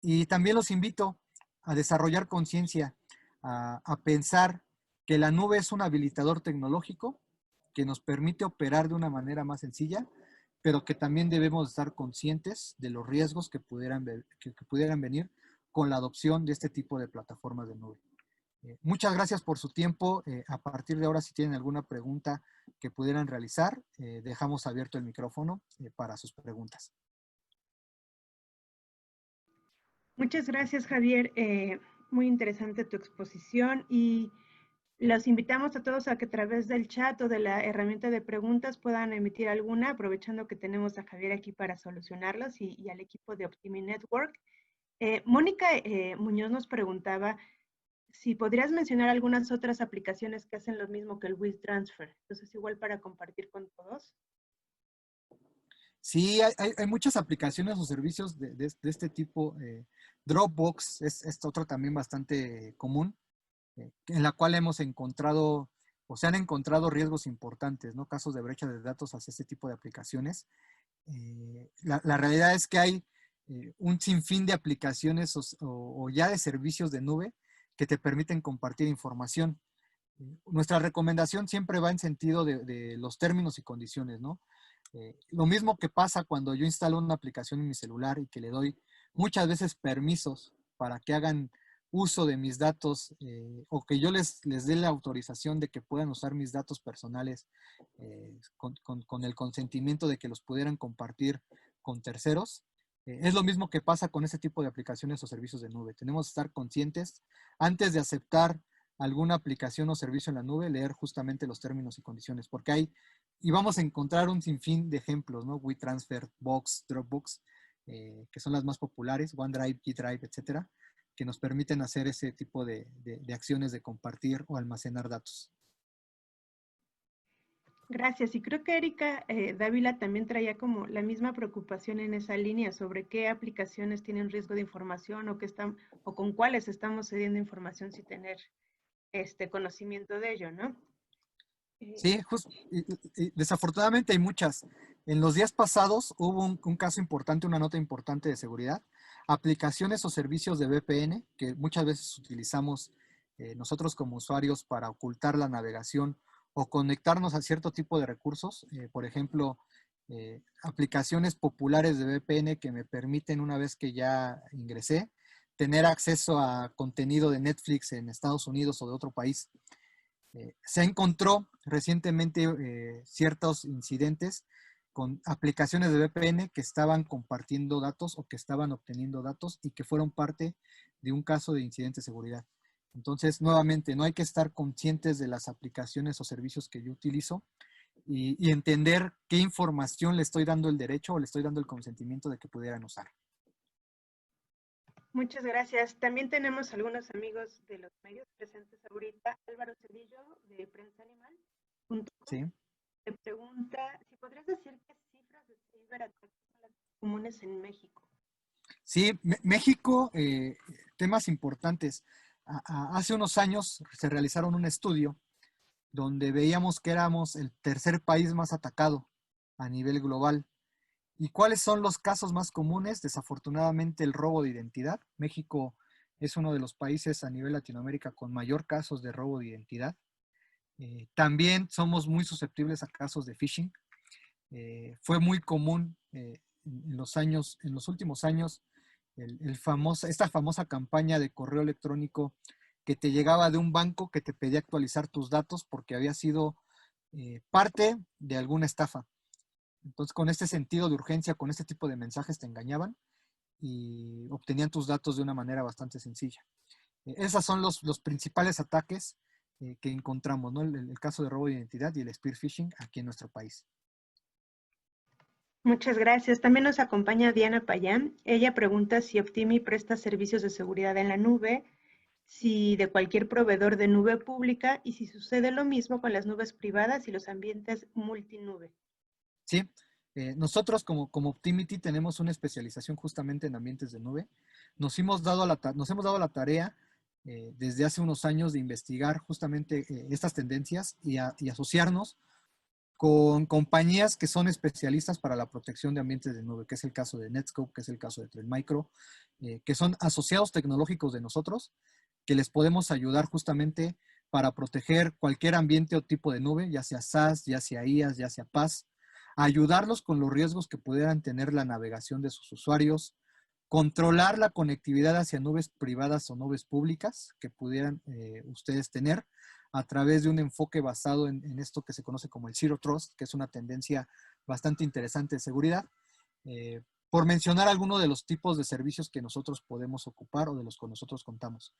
Y también los invito a desarrollar conciencia, a pensar que la nube es un habilitador tecnológico que nos permite operar de una manera más sencilla, pero que también debemos estar conscientes de los riesgos que pudieran venir con la adopción de este tipo de plataformas de nube. Muchas gracias por su tiempo. A partir de ahora, si tienen alguna pregunta que pudieran realizar, dejamos abierto el micrófono para sus preguntas. Muchas gracias, Javier. Muy interesante tu exposición y los invitamos a todos a que a través del chat o de la herramienta de preguntas puedan emitir alguna, aprovechando que tenemos a Javier aquí para solucionarlos y al equipo de Optimi Network. Mónica Muñoz nos preguntaba si podrías mencionar algunas otras aplicaciones que hacen lo mismo que el WeTransfer. Entonces, igual para compartir con todos. Sí, hay muchas aplicaciones o servicios de este tipo. Dropbox es otro también bastante común, en la cual hemos encontrado o se han encontrado riesgos importantes, ¿no? Casos de brecha de datos hacia este tipo de aplicaciones. La realidad es que hay un sinfín de aplicaciones o ya de servicios de nube que te permiten compartir información. Nuestra recomendación siempre va en sentido de los términos y condiciones, ¿no? Lo mismo que pasa cuando yo instalo una aplicación en mi celular y que le doy muchas veces permisos para que hagan uso de mis datos o que yo les dé la autorización de que puedan usar mis datos personales con el consentimiento de que los pudieran compartir con terceros. Es lo mismo que pasa con ese tipo de aplicaciones o servicios de nube. Tenemos que estar conscientes antes de aceptar alguna aplicación o servicio en la nube, leer justamente los términos y condiciones, porque hay, y vamos a encontrar un sinfín de ejemplos, ¿no? WeTransfer, Box, Dropbox, que son las más populares, OneDrive, G-Drive, etcétera, que nos permiten hacer ese tipo de acciones de compartir o almacenar datos. Gracias. Y creo que Erika Dávila también traía como la misma preocupación en esa línea sobre qué aplicaciones tienen riesgo de información o con cuáles estamos cediendo información sin tener conocimiento de ello, ¿no? Sí, desafortunadamente hay muchas. En los días pasados hubo un caso importante, una nota importante de seguridad. Aplicaciones o servicios de VPN que muchas veces utilizamos nosotros como usuarios para ocultar la navegación o conectarnos a cierto tipo de recursos. Por ejemplo, aplicaciones populares de VPN que me permiten, una vez que ya ingresé, tener acceso a contenido de Netflix en Estados Unidos o de otro país. Se encontró recientemente ciertos incidentes con aplicaciones de VPN que estaban compartiendo datos o que estaban obteniendo datos y que fueron parte de un caso de incidente de seguridad. Entonces, nuevamente, no hay que estar conscientes de las aplicaciones o servicios que yo utilizo y entender qué información le estoy dando el derecho o le estoy dando el consentimiento de que pudieran usar. Muchas gracias. También tenemos algunos amigos de los medios presentes ahorita. Álvaro Cedillo, de Prensa Animal. Sí. Te pregunta si podrías decir qué cifras de ciberataques son las comunes en México. Sí, México, temas importantes. Hace unos años se realizaron un estudio donde veíamos que éramos el tercer país más atacado a nivel global. ¿Y cuáles son los casos más comunes? Desafortunadamente, el robo de identidad. México es uno de los países a nivel Latinoamérica con mayor casos de robo de identidad. También somos muy susceptibles a casos de phishing. Fue muy común en los últimos años, esta famosa campaña de correo electrónico que te llegaba de un banco que te pedía actualizar tus datos porque había sido parte de alguna estafa. Entonces, con este sentido de urgencia, con este tipo de mensajes te engañaban y obtenían tus datos de una manera bastante sencilla. Esos son los principales ataques que encontramos, ¿no? El caso de robo de identidad y el spear phishing aquí en nuestro país. Muchas gracias. También nos acompaña Diana Payán. Ella pregunta si Optimi presta servicios de seguridad en la nube, si de cualquier proveedor de nube pública y si sucede lo mismo con las nubes privadas y los ambientes multinube. Sí, nosotros como Optimity tenemos una especialización justamente en ambientes de nube. Nos hemos dado la tarea desde hace unos años de investigar justamente estas tendencias y asociarnos con compañías que son especialistas para la protección de ambientes de nube, que es el caso de Netscope, que es el caso de Trend Micro, que son asociados tecnológicos de nosotros, que les podemos ayudar justamente para proteger cualquier ambiente o tipo de nube, ya sea SaaS, ya sea IaaS, ya sea PaaS, ayudarlos con los riesgos que pudieran tener la navegación de sus usuarios, controlar la conectividad hacia nubes privadas o nubes públicas que pudieran ustedes tener a través de un enfoque basado en esto que se conoce como el Zero Trust, que es una tendencia bastante interesante de seguridad. Por mencionar algunos de los tipos de servicios que nosotros podemos ocupar o de los que nosotros contamos.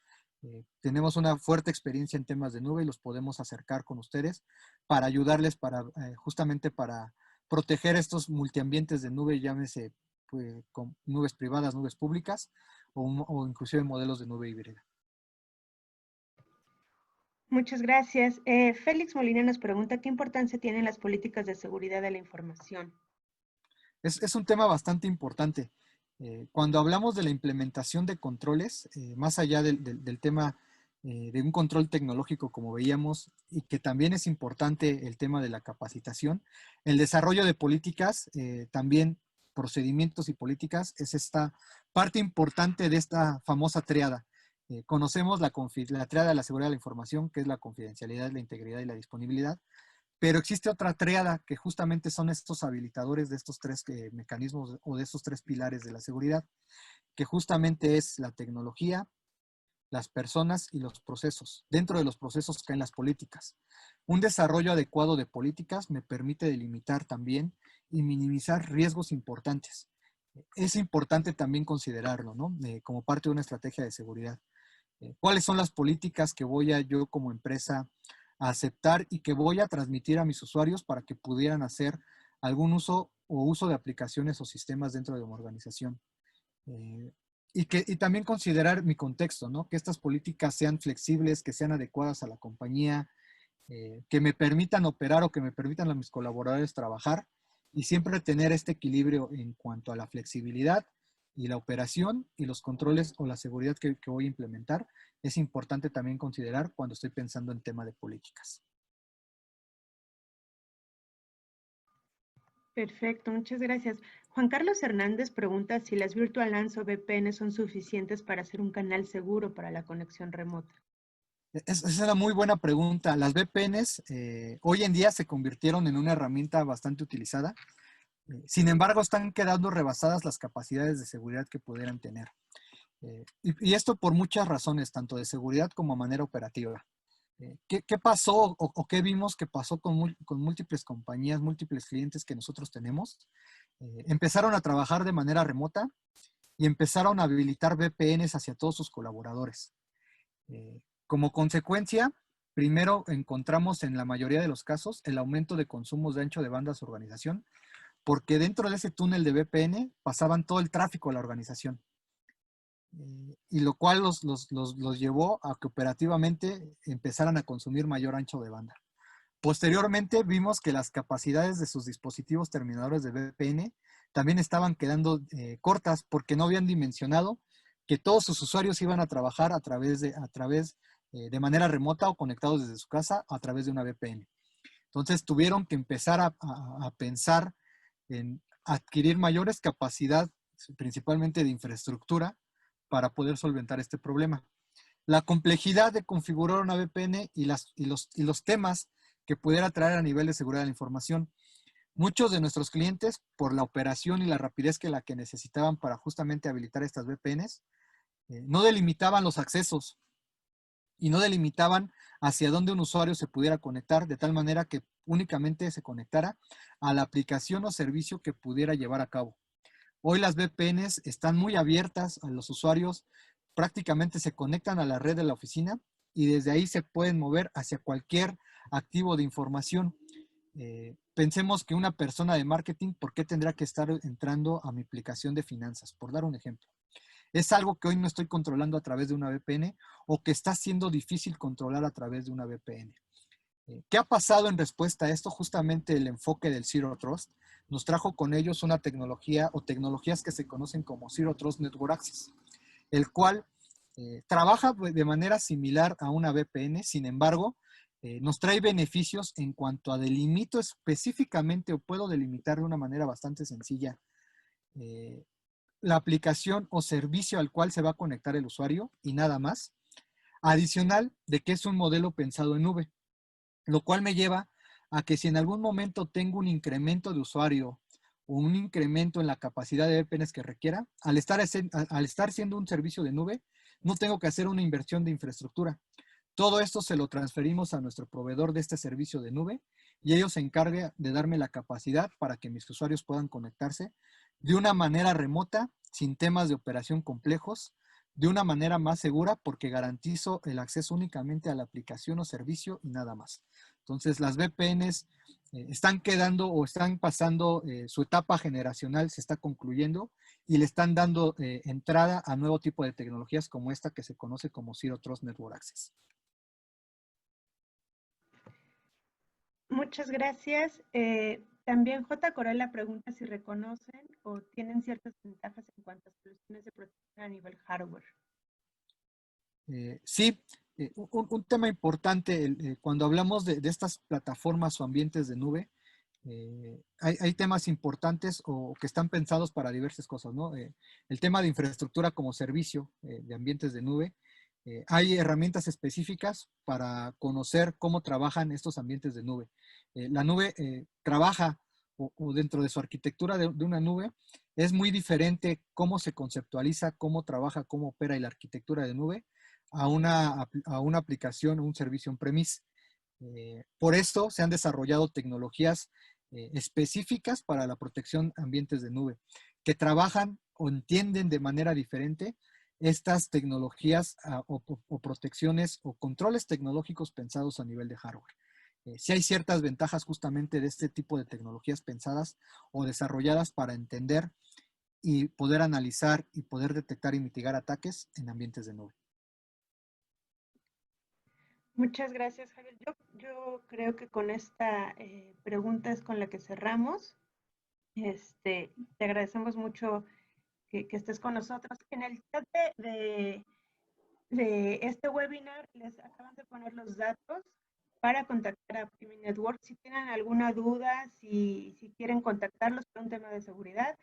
Tenemos una fuerte experiencia en temas de nube y los podemos acercar con ustedes para ayudarles justamente para proteger estos multiambientes de nube, llámese pues, con nubes privadas, nubes públicas o inclusive modelos de nube híbrida. Muchas gracias. Félix Molina nos pregunta qué importancia tienen las políticas de seguridad de la información. Es un tema bastante importante. Cuando hablamos de la implementación de controles, más allá del tema de un control tecnológico, como veíamos, y que también es importante el tema de la capacitación, el desarrollo de políticas, también procedimientos y políticas, es esta parte importante de esta famosa triada. Conocemos la triada de la seguridad de la información, que es la confidencialidad, la integridad y la disponibilidad. Pero existe otra tríada que justamente son estos habilitadores de estos tres mecanismos o de estos tres pilares de la seguridad, que justamente es la tecnología, las personas y los procesos. Dentro de los procesos caen las políticas. Un desarrollo adecuado de políticas me permite delimitar también y minimizar riesgos importantes. Es importante también considerarlo, ¿no? Como parte de una estrategia de seguridad. ¿Cuáles son las políticas que voy a yo como empresa a aceptar y que voy a transmitir a mis usuarios para que pudieran hacer algún uso o uso de aplicaciones o sistemas dentro de una organización? Y también considerar mi contexto, ¿no? Que estas políticas sean flexibles, que sean adecuadas a la compañía, que me permitan operar o que me permitan a mis colaboradores trabajar y siempre tener este equilibrio en cuanto a la flexibilidad y la operación y los controles o la seguridad que voy a implementar. Es importante también considerar cuando estoy pensando en tema de políticas. Perfecto, muchas gracias. Juan Carlos Hernández pregunta si las Virtual LANs o VPN son suficientes para hacer un canal seguro para la conexión remota. Esa es una muy buena pregunta. Las VPNs hoy en día se convirtieron en una herramienta bastante utilizada. Sin embargo, están quedando rebasadas las capacidades de seguridad que pudieran tener. Y esto por muchas razones, tanto de seguridad como de manera operativa. ¿Qué pasó o qué vimos que pasó con múltiples compañías, múltiples clientes que nosotros tenemos? Empezaron a trabajar de manera remota y empezaron a habilitar VPNs hacia todos sus colaboradores. Como consecuencia, primero encontramos en la mayoría de los casos el aumento de consumos de ancho de banda a su organización, porque dentro de ese túnel de VPN pasaban todo el tráfico de la organización. Y lo cual los llevó a que operativamente empezaran a consumir mayor ancho de banda. Posteriormente vimos que las capacidades de sus dispositivos terminadores de VPN también estaban quedando cortas porque no habían dimensionado que todos sus usuarios iban a trabajar de manera remota o conectados desde su casa a través de una VPN. Entonces tuvieron que empezar a pensar en adquirir mayores capacidades, principalmente de infraestructura, para poder solventar este problema. La complejidad de configurar una VPN y los temas que pudiera traer a nivel de seguridad de la información. Muchos de nuestros clientes, por la operación y la rapidez que necesitaban para justamente habilitar estas VPNs, no delimitaban los accesos y no delimitaban hacia dónde un usuario se pudiera conectar, de tal manera que únicamente se conectara a la aplicación o servicio que pudiera llevar a cabo. Hoy las VPNs están muy abiertas a los usuarios, prácticamente se conectan a la red de la oficina y desde ahí se pueden mover hacia cualquier activo de información. Pensemos que una persona de marketing, ¿por qué tendrá que estar entrando a mi aplicación de finanzas? Por dar un ejemplo. Es algo que hoy no estoy controlando a través de una VPN o que está siendo difícil controlar a través de una VPN. ¿Qué ha pasado en respuesta a esto? Justamente el enfoque del Zero Trust nos trajo con ellos una tecnología o tecnologías que se conocen como Zero Trust Network Access, el cual trabaja de manera similar a una VPN, sin embargo, nos trae beneficios en cuanto a delimito específicamente o puedo delimitar de una manera bastante sencilla la aplicación o servicio al cual se va a conectar el usuario y nada más. Adicional de que es un modelo pensado en nube, lo cual me lleva a que si en algún momento tengo un incremento de usuario o un incremento en la capacidad de VPNs que requiera, al estar siendo un servicio de nube, no tengo que hacer una inversión de infraestructura. Todo esto se lo transferimos a nuestro proveedor de este servicio de nube y ellos se encargan de darme la capacidad para que mis usuarios puedan conectarse de una manera remota, sin temas de operación complejos, de una manera más segura porque garantizo el acceso únicamente a la aplicación o servicio y nada más. Entonces las VPNs están quedando o están pasando, su etapa generacional se está concluyendo y le están dando entrada a nuevo tipo de tecnologías como esta que se conoce como Zero Trust Network Access. Muchas gracias. También J. Corella pregunta si reconocen o tienen ciertas ventajas en cuanto a soluciones de protección a nivel hardware. Sí, un tema importante cuando hablamos de estas plataformas o ambientes de nube, hay temas importantes o que están pensados para diversas cosas, ¿no? El tema de infraestructura como servicio de ambientes de nube. Hay herramientas específicas para conocer cómo trabajan estos ambientes de nube. La nube trabaja o dentro de su arquitectura de una nube es muy diferente cómo se conceptualiza, cómo trabaja, cómo opera y la arquitectura de nube a una aplicación o un servicio on-premise. Por esto se han desarrollado tecnologías específicas para la protección de ambientes de nube, que trabajan o entienden de manera diferente estas tecnologías o protecciones o controles tecnológicos pensados a nivel de hardware. Sí hay ciertas ventajas justamente de este tipo de tecnologías pensadas o desarrolladas para entender y poder analizar y poder detectar y mitigar ataques en ambientes de nube. Muchas gracias, Javier. Yo creo que con esta pregunta es con la que cerramos. Te agradecemos mucho que estés con nosotros. En el chat de este webinar les acaban de poner los datos para contactar a Optimi Network. Si tienen alguna duda, si quieren contactarlos por un tema de seguridad,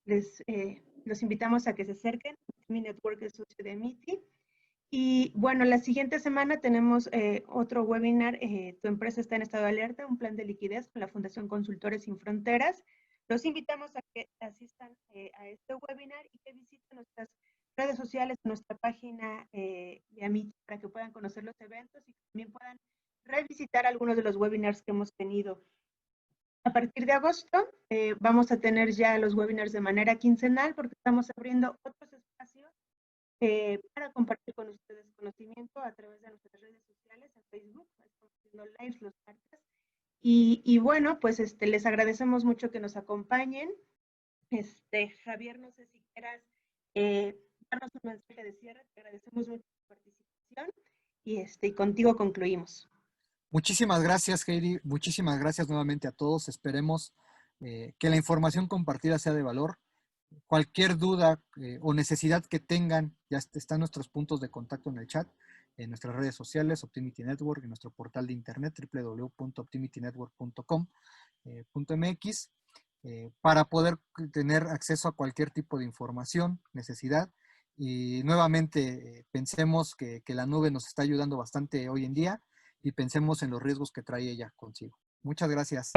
los invitamos a que se acerquen. Optimi Network es socio de MITI. Y bueno, la siguiente semana tenemos otro webinar, Tu empresa está en estado de alerta, un plan de liquidez con la Fundación Consultores Sin Fronteras. Los invitamos a que asistan a este webinar y que visiten nuestras redes sociales, nuestra página de Amity para que puedan conocer los eventos y también puedan revisitar algunos de los webinars que hemos tenido. A partir de agosto vamos a tener ya los webinars de manera quincenal porque estamos abriendo otros espacios para compartir con ustedes conocimiento a través de nuestras redes sociales, en Facebook, estamos haciendo lives los martes. Y bueno, pues les agradecemos mucho que nos acompañen. Javier, no sé si quieras darnos un mensaje de cierre. Te agradecemos mucho tu participación y contigo concluimos. Muchísimas gracias, Heidi. Muchísimas gracias nuevamente a todos. Esperemos que la información compartida sea de valor. Cualquier duda o necesidad que tengan, ya están nuestros puntos de contacto en el chat, en nuestras redes sociales, Optimity Network, en nuestro portal de internet, www.optimitynetwork.com.mx, para poder tener acceso a cualquier tipo de información, necesidad. Y nuevamente pensemos que la nube nos está ayudando bastante hoy en día y pensemos en los riesgos que trae ella consigo. Muchas gracias.